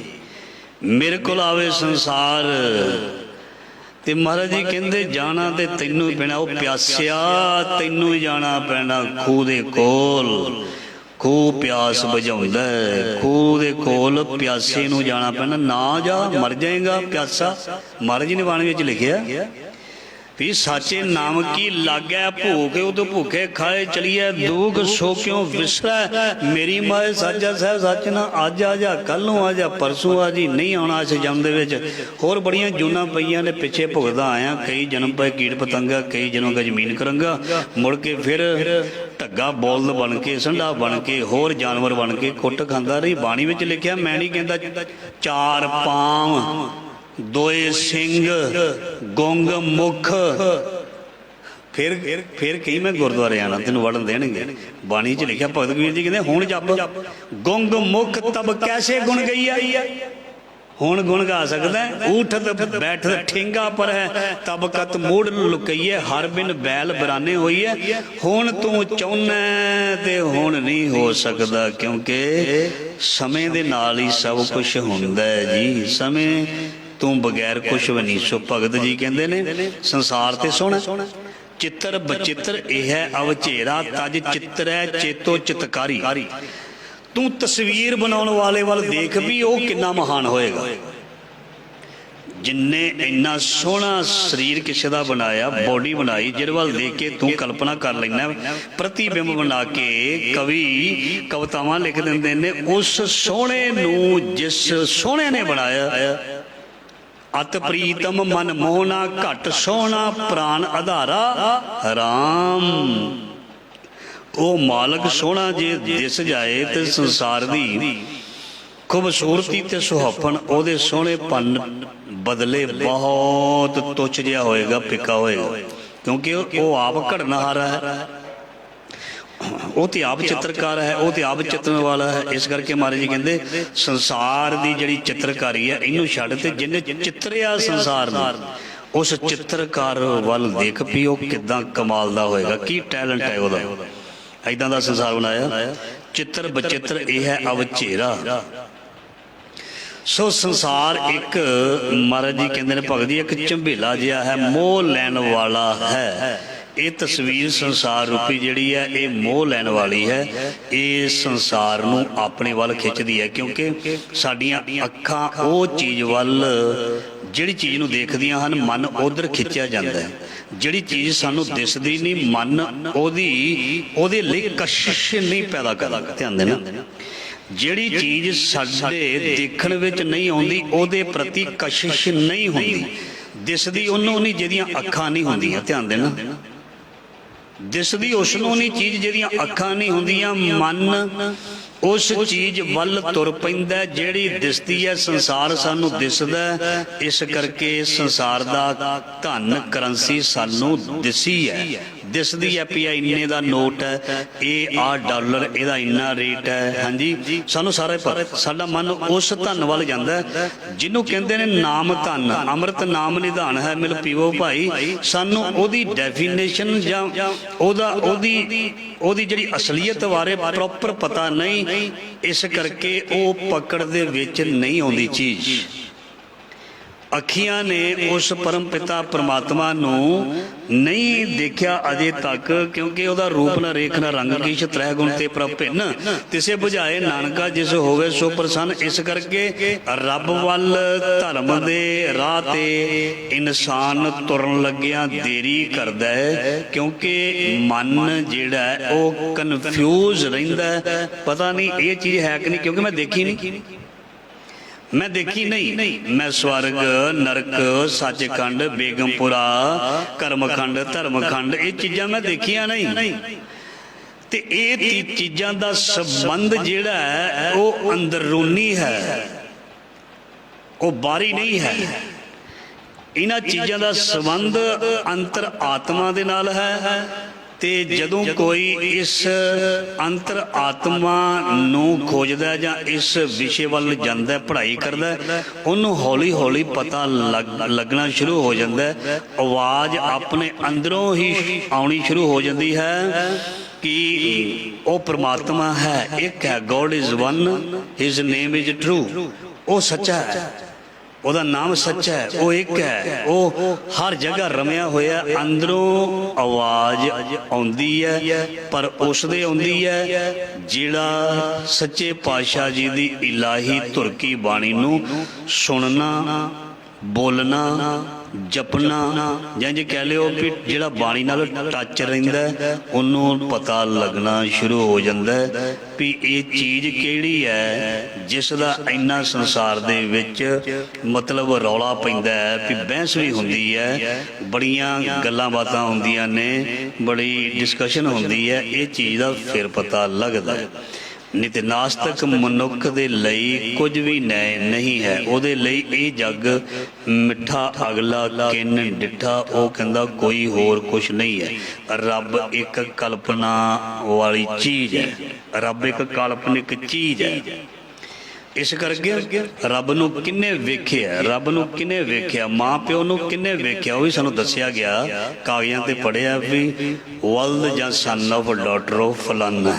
ਮੇਰੇ ਕੋਲ ਆਵੇ ਸੰਸਾਰ। ਤੇ ਮਹਾਰਾਜ ਜੀ ਕਹਿੰਦੇ ਜਾਣਾ ਤੇ ਤੈਨੂੰ ਹੀ ਪੈਣਾ, ਉਹ ਪਿਆਸਿਆ ਤੈਨੂੰ ਹੀ ਜਾਣਾ ਪੈਣਾ ਖੂਹ ਦੇ ਕੋਲ। ਖੂਹ ਪਿਆਸ ਬੁਝਾਉਂਦਾ, ਖੂਹ ਦੇ ਕੋਲ ਪਿਆਸੇ ਨੂੰ ਜਾਣਾ ਪੈਣਾ। ਨਾ ਜਾ ਮਰ ਜਾਏਗਾ ਪਿਆਸਾ। ਮਹਾਰਾਜ ਜੀ ਨੇ ਬਾਣੀ ਵਿੱਚ ਲਿਖਿਆ ਵੀ ਸਾਚੇ ਨਾਮ ਕੀ लागै ਭੂਖ, ਉਦੋਂ ਭੁੱਖੇ ਖਾਏ ਚਲੀਏ ਦੁੱਖ ਸੋ ਕਿਉਂ ਵਿਸਰੈ। ਮੇਰੀ ਮਾਏ ਸਾਜਾ ਸਾਹਿਬ ਸੱਚ ਨਾ ਅੱਜ ਆ ਜਾ, ਕੱਲ ਨੂੰ ਆ ਜਾ, ਪਰਸੋਂ ਆ ਜੀ, ਨਹੀਂ ਆਉਣਾ ਇਸ ਜਨਮ ਦੇ ਵਿੱਚ। ਹੋਰ ਬੜੀਆਂ ਜੂਨਾਂ ਪਈਆਂ ਨੇ ਪਿੱਛੇ ਭੁਗਦਾ ਆਇਆ, ਕਈ ਜਨਮ ਪਏ ਕੀੜ ਪਤੰਗਾ, ਕਈ ਜਨਮ ਦਾ ਜ਼ਮੀਨ ਕਰੰਗਾ, ਮੁੜ ਕੇ ਫਿਰ ਢੱਗਾ ਬੋਲਦ ਬਣ ਕੇ, ਸੰਡਾ ਬਣ ਕੇ, ਹੋਰ ਜਾਨਵਰ ਬਣ ਕੇ ਕੁੱਟ ਖਾਂਦਾ ਰਹੀ। ਬਾਣੀ ਵਿੱਚ ਲਿਖਿਆ, ਮੈਂ ਨਹੀਂ ਕਹਿੰਦਾ ਚਾਰ ਪਾਂਵ ਦੋਏ ਸਿੰਘ ਗੁੰਗ ਮੁਖ। ਫਿਰ ਕਈ ਮੈਂ ਗੁਰਦੁਆਰੇ ਆਣਾ ਤੈਨੂੰ ਵੜਨ ਦੇਣਗੇ। ਬਾਣੀ 'ਚ ਲਿਖਿਆ ਭਗਤ ਕਬੀਰ ਜੀ ਕਹਿੰਦੇ ਹੁਣ ਜਪ ਗੁੰਗ ਮੁਖ ਤਬ ਕੈਸੇ ਗੁਣ ਗਈ ਆ। ਹੁਣ ਗੁਣ ਗਾ ਸਕਦਾ ਉਠਤ ਬੈਠਤ ਠੇਂਗਾ ਪਰ ਹੈ ਤਬ ਕਤ ਮੂੜ ਲੁਕਈਏ ਹਰ ਬਿਨ ਬੈਲ ਬਰਾਨੇ ਹੋਈ ਹੈ। ਹੁਣ ਤੂੰ ਚਾਹੁੰਦਾ ਤੇ ਹੁਣ ਨਹੀਂ ਹੋ ਸਕਦਾ, ਕਿਉਂਕਿ ਸਮੇਂ ਦੇ ਨਾਲ ਹੀ ਸਭ ਕੁਝ ਹੁੰਦਾ ਹੈ ਜੀ। ਸਮੇਂ ਤੂੰ ਬਗੈਰ ਕੁਛ ਵੀ ਨਹੀਂ। ਸੋ ਭਗਤ ਜੀ ਕਹਿੰਦੇ ਨੇ ਸੰਸਾਰ ਤੇ ਸੋਹਣਾ ਚਿੱਤਰ ਬਚਿੱਤਰ ਇਹ ਹੈ ਅਵਚੇਰਾ ਤਜ ਚਿੱਤਰੈ ਚੇਤੋ ਚਿਤਕਾਰੀ। ਤੂੰ ਤਸਵੀਰ ਬਣਾਉਣ ਵਾਲੇ ਵੱਲ ਦੇਖ ਵੀ ਉਹ ਕਿੰਨਾ ਮਹਾਨ ਹੋਏਗਾ। ਜਿੰਨੇ ਇੰਨਾ ਸੋਹਣਾ ਸਰੀਰ ਕਿਸੇ ਦਾ ਬਣਾਇਆ, ਬੋਡੀ ਬਣਾਈ, ਜਿਹਦੇ ਵੱਲ ਦੇਖ ਕੇ ਤੂੰ ਕਲਪਨਾ ਕਰ ਲੈਣਾ, ਪ੍ਰਤੀਬਿੰਬ ਬਣਾ ਕੇ ਕਵੀ ਕਵਿਤਾਵਾਂ ਲਿਖ ਦਿੰਦੇ ਨੇ। ਉਸ ਸੋਹਣੇ ਨੂੰ ਜਿਸ ਸੋਹਣੇ ਨੇ ਬਣਾਇਆ, ਅਤ ਪ੍ਰੀਤਮ ਮਨ ਮੋਹਨਾ ਘਟ ਸੋਹਣਾ ਪ੍ਰਾਨ ਆਧਾਰਾ ਰਾਮ। ਉਹ ਮਾਲਕ ਸੋਹਣਾ ਜੇ ਦਿਸ ਜਾਏ ਤੇ ਸੰਸਾਰ ਦੀ ਖੂਬਸੂਰਤੀ ਤੇ ਸੁਹੱਪਣ ਉਹਦੇ ਸੋਹਣੇਪਨ ਬਦਲੇ ਬਹੁਤ ਤੁੱਛ ਜਿਹਾ ਹੋਏਗਾ, ਫਿੱਕਾ ਹੋਏਗਾ, ਕਿਉਂਕਿ ਉਹ ਆਪ ਘੜਨਹਾਰਾ ਹੈ, ਉਹ ਤੇ ਆਪ ਚਿੱਤਰਕਾਰ ਹੈ, ਉਹ ਤੇ ਆਪ ਚਿੱਤਰਨ ਵਾਲਾ ਹੈ। ਇਸ ਕਰਕੇ ਮਹਾਰਾਜ ਜੀ ਕਹਿੰਦੇ ਸੰਸਾਰ ਦੀ ਜਿਹੜੀ ਚਿੱਤਰਕਾਰੀ ਹੈ ਇਹਨੂੰ ਛੱਡ ਤੇ ਜਿਹਨੇ ਚਿੱਤਰਿਆ ਸੰਸਾਰ ਨੂੰ, ਉਸ ਚਿੱਤਰਕਾਰ ਵੱਲ ਦੇਖ ਵੀ ਉਹ ਕਿੱਦਾਂ ਕਮਾਲ ਦਾ ਹੋਏਗਾ, ਕੀ ਟੈਲੈਂਟ ਹੈ ਉਹਦਾ। ਇੱਦਾਂ ਦਾ ਸੰਸਾਰ ਬਣਾਇਆ। ਚਿੱਤਰ ਬਚਿੱਤਰ ਇਹ ਹੈ ਅਵਚੇਰਾ। ਸੋ ਸੰਸਾਰ ਇੱਕ ਮਹਾਰਾਜ ਜੀ ਕਹਿੰਦੇ ਨੇ ਭਗਤ ਜੀ ਇੱਕ ਝੰਬੇਲਾ ਜਿਹਾ ਹੈ, ਮੋਹ ਲੈਣ ਵਾਲਾ ਹੈ। ਇਹ ਤਸਵੀਰ ਸੰਸਾਰ ਰੂਪੀ ਜਿਹੜੀ ਹੈ ਇਹ ਮੋਹ ਲੈਣ ਵਾਲੀ ਹੈ। ਇਹ ਸੰਸਾਰ ਨੂੰ ਆਪਣੇ ਵੱਲ ਖਿੱਚਦੀ ਹੈ, ਕਿਉਂਕਿ ਸਾਡੀਆਂ ਅੱਖਾਂ ਉਹ ਚੀਜ਼ ਵੱਲ, ਜਿਹੜੀ ਚੀਜ਼ ਨੂੰ ਦੇਖਦੀਆਂ ਹਨ, ਮਨ ਉਧਰ ਖਿੱਚਿਆ ਜਾਂਦਾ ਹੈ। ਜਿਹੜੀ ਚੀਜ਼ ਸਾਨੂੰ ਦਿਸਦੀ ਨਹੀਂ, ਮਨ ਉਹਦੇ ਲਈ ਕਸ਼ਿਸ਼ ਨਹੀਂ ਪੈਦਾ ਕਰਦਾ। ਧਿਆਨ ਦੇਣਾ, ਜਿਹੜੀ ਚੀਜ਼ ਸਾਡੇ ਦੇਖਣ ਵਿੱਚ ਨਹੀਂ ਆਉਂਦੀ ਉਹਦੇ ਪ੍ਰਤੀ ਕਸ਼ਿਸ਼ ਨਹੀਂ ਹੁੰਦੀ। ਦਿਸਦੀ ਉਹਨੂੰ ਨਹੀਂ ਜਿਹਦੀਆਂ ਅੱਖਾਂ ਨਹੀਂ ਹੁੰਦੀਆਂ। ਧਿਆਨ ਦੇਣਾ, ਦਿਸਦੀ ਉਸ ਨੂੰ ਨਹੀਂ ਚੀਜ਼ ਜਿਹਦੀਆਂ ਅੱਖਾਂ ਨਹੀਂ ਹੁੰਦੀਆਂ। ਮਨ ਉਸ ਚੀਜ਼ ਵੱਲ ਤੁਰ ਪੈਂਦਾ ਜਿਹੜੀ ਦਿਸਦੀ ਹੈ। ਸੰਸਾਰ ਸਾਨੂੰ ਦਿਸਦਾ, ਇਸ ਕਰਕੇ ਸੰਸਾਰ ਦਾ ਧਨ ਕਰੰਸੀ ਸਾਨੂੰ ਦਿਸੀ ਹੈ, ਦਿਸਦੀ ਹੈ ਵੀ ਇੰਨੇ ਦਾ ਨੋਟ ਹੈ, ਇਹ ਆਹ ਡਾਲਰ, ਇਹਦਾ ਇੰਨਾ ਰੇਟ ਹੈ। ਹਾਂਜੀ, ਸਾਨੂੰ ਸਾਰਾ ਪਤਾ। ਸਾਡਾ ਮਨ ਉਸ ਧਨ ਵੱਲ ਜਾਂਦਾ ਜਿਹਨੂੰ ਕਹਿੰਦੇ ਨੇ ਨਾਮ ਧਨ, ਅੰਮ੍ਰਿਤ ਨਾਮ ਨਿਧਾਨ ਹੈ, ਮਿਲ ਪੀਵੋ ਭਾਈ। ਸਾਨੂੰ ਉਹਦੀ ਡੈਫੀਨੇਸ਼ਨ ਜਾਂ ਉਹਦੀ ਜਿਹੜੀ ਅਸਲੀਅਤ ਬਾਰੇ ਪ੍ਰੋਪਰ ਪਤਾ ਨਹੀਂ, ਇਸ ਕਰਕੇ ਉਹ ਪਕੜ ਦੇ ਵਿੱਚ ਨਹੀਂ ਆਉਂਦੀ ਚੀਜ਼। ਅੱਖੀਆਂ ਨੇ ਉਸ ਪਰਮ ਪਿਤਾ ਪਰਮਾਤਮਾ ਨੂੰ ਨਹੀਂ ਦੇਖਿਆ ਅਜੇ ਤੱਕ, ਕਿਉਂਕਿ ਉਹਦਾ ਰੂਪ ਨਾ ਰੇਖ ਨਾ ਰੰਗ ਕੀਛ ਤ੍ਰੈ ਗੁਣ ਤੇ ਪ੍ਰਭ ਭਿੰਨ, ਤਿਸੇ ਬੁਝਾਏ ਨਾਨਕਾ ਜਿਸ ਹੋਵੇ ਸੋ ਪ੍ਰਸੰਨ। ਇਸ ਕਰਕੇ ਰੱਬ ਵੱਲ ਧਰਮ ਦੇ ਰਾਹ ਤੇ ਇਨਸਾਨ ਤੁਰਨ ਲੱਗਿਆਂ ਦੇਰੀ ਕਰਦਾ ਹੈ, ਕਿਉਂਕਿ ਮਨ ਜਿਹੜਾ ਹੈ ਉਹ ਕਨਫਿਊਜ਼ ਰਹਿੰਦਾ, ਪਤਾ ਨਹੀਂ ਇਹ ਚੀਜ਼ ਹੈ ਕਿ ਨਹੀਂ, ਕਿਉਂਕਿ ਮੈਂ ਦੇਖੀ ਨਹੀਂ, ਮੈਂ ਦੇਖੀ ਨਹੀਂ। ਮੈਂ ਸਵਰਗ ਨਰਕ ਸੱਚਖੰਡ ਬੇਗਮਪੁਰਾ ਕਰਮਖੰਡ ਧਰਮਖੰਡ ਇਹ ਚੀਜ਼ਾਂ ਮੈਂ ਦੇਖੀਆਂ ਨਹੀਂ। ਤੇ ਇਹ ਚੀਜ਼ਾਂ ਦਾ ਸੰਬੰਧ ਜਿਹੜਾ ਹੈ ਉਹ ਅੰਦਰੂਨੀ ਹੈ, ਉਹ ਬਾਹਰੀ ਨਹੀਂ ਹੈ। ਇਹਨਾਂ ਚੀਜ਼ਾਂ ਦਾ ਸੰਬੰਧ ਅੰਤਰ ਆਤਮਾ ਦੇ ਨਾਲ ਹੈ, ਤੇ ਜਦੋਂ ਕੋਈ ਇਸ ਅੰਤਰ ਆਤਮਾ ਨੂੰ ਖੋਜਦਾ ਜਾਂ ਇਸ ਵਿਸ਼ੇ ਵੱਲ ਜਾਂਦਾ, ਪੜ੍ਹਾਈ ਕਰਦਾ, ਉਹਨੂੰ ਹੌਲੀ ਹੌਲੀ ਪਤਾ ਲੱਗਣਾ ਸ਼ੁਰੂ ਹੋ ਜਾਂਦਾ, ਆਵਾਜ਼ ਆਪਣੇ ਅੰਦਰੋਂ ਹੀ ਆਉਣੀ ਸ਼ੁਰੂ ਹੋ ਜਾਂਦੀ ਹੈ ਕਿ ਉਹ ਪ੍ਰਮਾਤਮਾ ਹੈ, ਇੱਕ ਹੈ। God is one, his name is true. ਉਹ ਸੱਚਾ ਹੈ, ਉਹਦਾ ਨਾਮ ਸੱਚਾ ਹੈ, ਉਹ ਇੱਕ ਹੈ, ਉਹ ਹਰ ਜਗ੍ਹਾ ਰਮਿਆ ਹੋਇਆ। ਅੰਦਰੋਂ ਆਵਾਜ਼ ਆਉਂਦੀ ਹੈ, ਪਰ ਉਸ ਦੇ ਆਉਂਦੀ ਹੈ ਜਿਹੜਾ ਸੱਚੇ ਪਾਤਸ਼ਾਹ ਜੀ ਦੀ ਇਲਾਹੀ ਧੁਰ ਕੀ ਬਾਣੀ ਨੂੰ ਸੁਣਨਾ, ਬੋਲਣਾ, ਜਪਣਾ, ਜਾਂ ਜੇ ਕਹਿ ਲਿਓ ਵੀ ਜਿਹੜਾ ਬਾਣੀ ਨਾਲ ਟੱਚ ਰਹਿੰਦਾ, ਉਹਨੂੰ ਪਤਾ ਲੱਗਣਾ ਸ਼ੁਰੂ ਹੋ ਜਾਂਦਾ ਵੀ ਇਹ ਚੀਜ਼ ਕਿਹੜੀ ਹੈ ਜਿਸ ਦਾ ਇੰਨਾ ਸੰਸਾਰ ਦੇ ਵਿੱਚ ਮਤਲਬ ਰੌਲਾ ਪੈਂਦਾ ਹੈ, ਵੀ ਬਹਿਸ ਵੀ ਹੁੰਦੀ ਹੈ, ਬੜੀਆਂ ਗੱਲਾਂ ਬਾਤਾਂ ਹੁੰਦੀਆਂ ਨੇ, ਬੜੀ ਡਿਸਕਸ਼ਨ ਹੁੰਦੀ ਹੈ। ਇਹ ਚੀਜ਼ ਦਾ ਫਿਰ ਪਤਾ ਲੱਗਦਾ। ਨਹੀਂ ਤੇ ਨਾਸਤਕ ਮਨੁੱਖ ਦੇ ਲਈ ਕੁਝ ਵੀ ਨੈ ਨਹੀਂ ਹੈ। ਉਹਦੇ ਲਈ ਇਹ ਜੱਗ ਮਿੱਠਾ ਅਗਲਾ ਕਿੰਨ ਡਿੱਠਾ, ਉਹ ਕਹਿੰਦਾ ਕੋਈ ਹੋਰ ਕੁਛ ਨਹੀਂ ਹੈ। ਰੱਬ ਇੱਕ ਕਲਪਨਾ ਵਾਲੀ ਚੀਜ਼ ਹੈ, ਰੱਬ ਇੱਕ ਕਾਲਪਨਿਕ ਚੀਜ਼ ਹੈ। ਇਸ ਕਰਕੇ ਰੱਬ ਨੂੰ ਕਿਹਨੇ ਵੇਖਿਆ, ਰੱਬ ਨੂੰ ਕਿਹਨੇ ਵੇਖਿਆ, ਮਾਂ ਪਿਓ ਨੂੰ ਕਿਹਨੇ ਵੇਖਿਆ, ਉਹ ਵੀ ਸਾਨੂੰ ਦੱਸਿਆ ਗਿਆ। ਕਾਗਜ਼ਾਂ ਤੇ ਪੜ੍ਹਿਆ ਵੀ ਵਲਦ ਜਾਂ ਸਨ ਆਫ ਡਾਟਰ ਆਫ ਫਲਾਨਾ।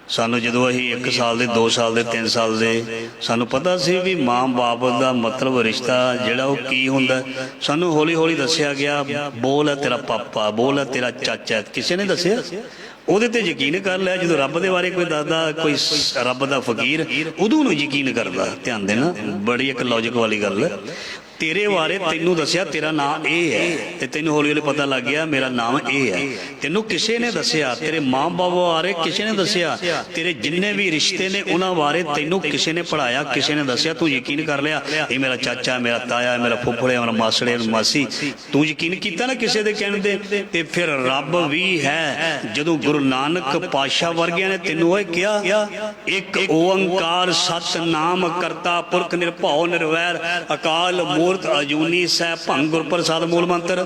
ਸਾਨੂੰ ਜਦੋਂ ਅਸੀਂ 1 ਸਾਲ ਦੇ, 2 ਸਾਲ ਦੇ, 3 ਸਾਲ ਦੇ, ਸਾਨੂੰ ਪਤਾ ਸੀ ਵੀ ਮਾਂ ਬਾਪ ਦਾ ਮਤਲਬ ਰਿਸ਼ਤਾ ਜਿਹੜਾ ਉਹ ਕੀ ਹੁੰਦਾ। ਸਾਨੂੰ ਹੌਲੀ ਹੌਲੀ ਦੱਸਿਆ ਗਿਆ, ਬੋਲ ਹੈ ਤੇਰਾ ਪਾਪਾ, ਬੋਲ ਹੈ ਤੇਰਾ ਚਾਚਾ। ਕਿਸੇ ਨੇ ਦੱਸਿਆ, ਉਹਦੇ ਤੇ ਯਕੀਨ ਕਰ ਲਿਆ। ਜਦੋਂ ਰੱਬ ਦੇ ਬਾਰੇ ਕੋਈ ਦੱਸਦਾ, ਕੋਈ ਰੱਬ ਦਾ ਫਕੀਰ, ਉਦੋਂ ਨੂੰ ਯਕੀਨ ਕਰਦਾ। ਧਿਆਨ ਦੇਣਾ, ਬੜੀ ਇੱਕ ਲੌਜਿਕ ਵਾਲੀ ਗੱਲ ਹੈ। ਤੇਰੇ ਬਾਰੇ ਤੈਨੂੰ ਦੱਸਿਆ ਤੇਰਾ ਨਾਮ ਇਹ ਹੈ, ਤੇ ਤੈਨੂੰ ਹੌਲੀ ਹੌਲੀ ਪਤਾ ਲੱਗ ਗਿਆ ਮੇਰਾ ਨਾਮ ਇਹ ਹੈ। ਤੈਨੂੰ ਕਿਸੇ ਨੇ ਦੱਸਿਆ, ਤੇਰੇ ਮਾਂ ਬਾਪ ਬਾਰੇ ਕਿਸੇ ਨੇ ਦੱਸਿਆ, ਤੇਰੇ ਜਿੰਨੇ ਵੀ ਰਿਸ਼ਤੇ ਨੇ ਉਹਨਾਂ ਬਾਰੇ ਤੈਨੂੰ ਕਿਸੇ ਨੇ ਪੜ੍ਹਾਇਆ, ਕਿਸੇ ਨੇ ਦੱਸਿਆ। ਤੂੰ ਯਕੀਨ ਕਰ ਲਿਆ ਇਹ ਮੇਰਾ ਚਾਚਾ, ਮੇਰਾ ਤਾਇਆ, ਮੇਰਾ ਫੁੱਫੜ, ਮੇਰਾ ਮਾਸੜੇ, ਮਾਸੀ। ਤੂੰ ਯਕੀਨ ਕੀਤਾ ਨਾ ਕਿਸੇ ਦੇ ਕਹਿਣ ਤੇ ਫਿਰ ਰੱਬ ਵੀ ਹੈ। ਜਦੋਂ ਗੁਰੂ ਨਾਨਕ ਪਾਤਸ਼ਾਹ ਵਰਗਿਆਂ ਨੇ ਤੈਨੂੰ ਇਹ ਕਿਹਾ, ਇੱਕ ਓੰਕਾਰ ਸਤਿਨਾਮ ਕਰਤਾ ਪੁਰਖ ਨਿਰਭਉ ਨਿਰਵੈਰ ਅਕਾਲ ਮੂਰਤ ਅਜੂਨੀ ਸਹਿ ਭੰਗ ਗੁਰ ਪ੍ਰਸਾਦ ਮੂਲ ਮੰਤਰ।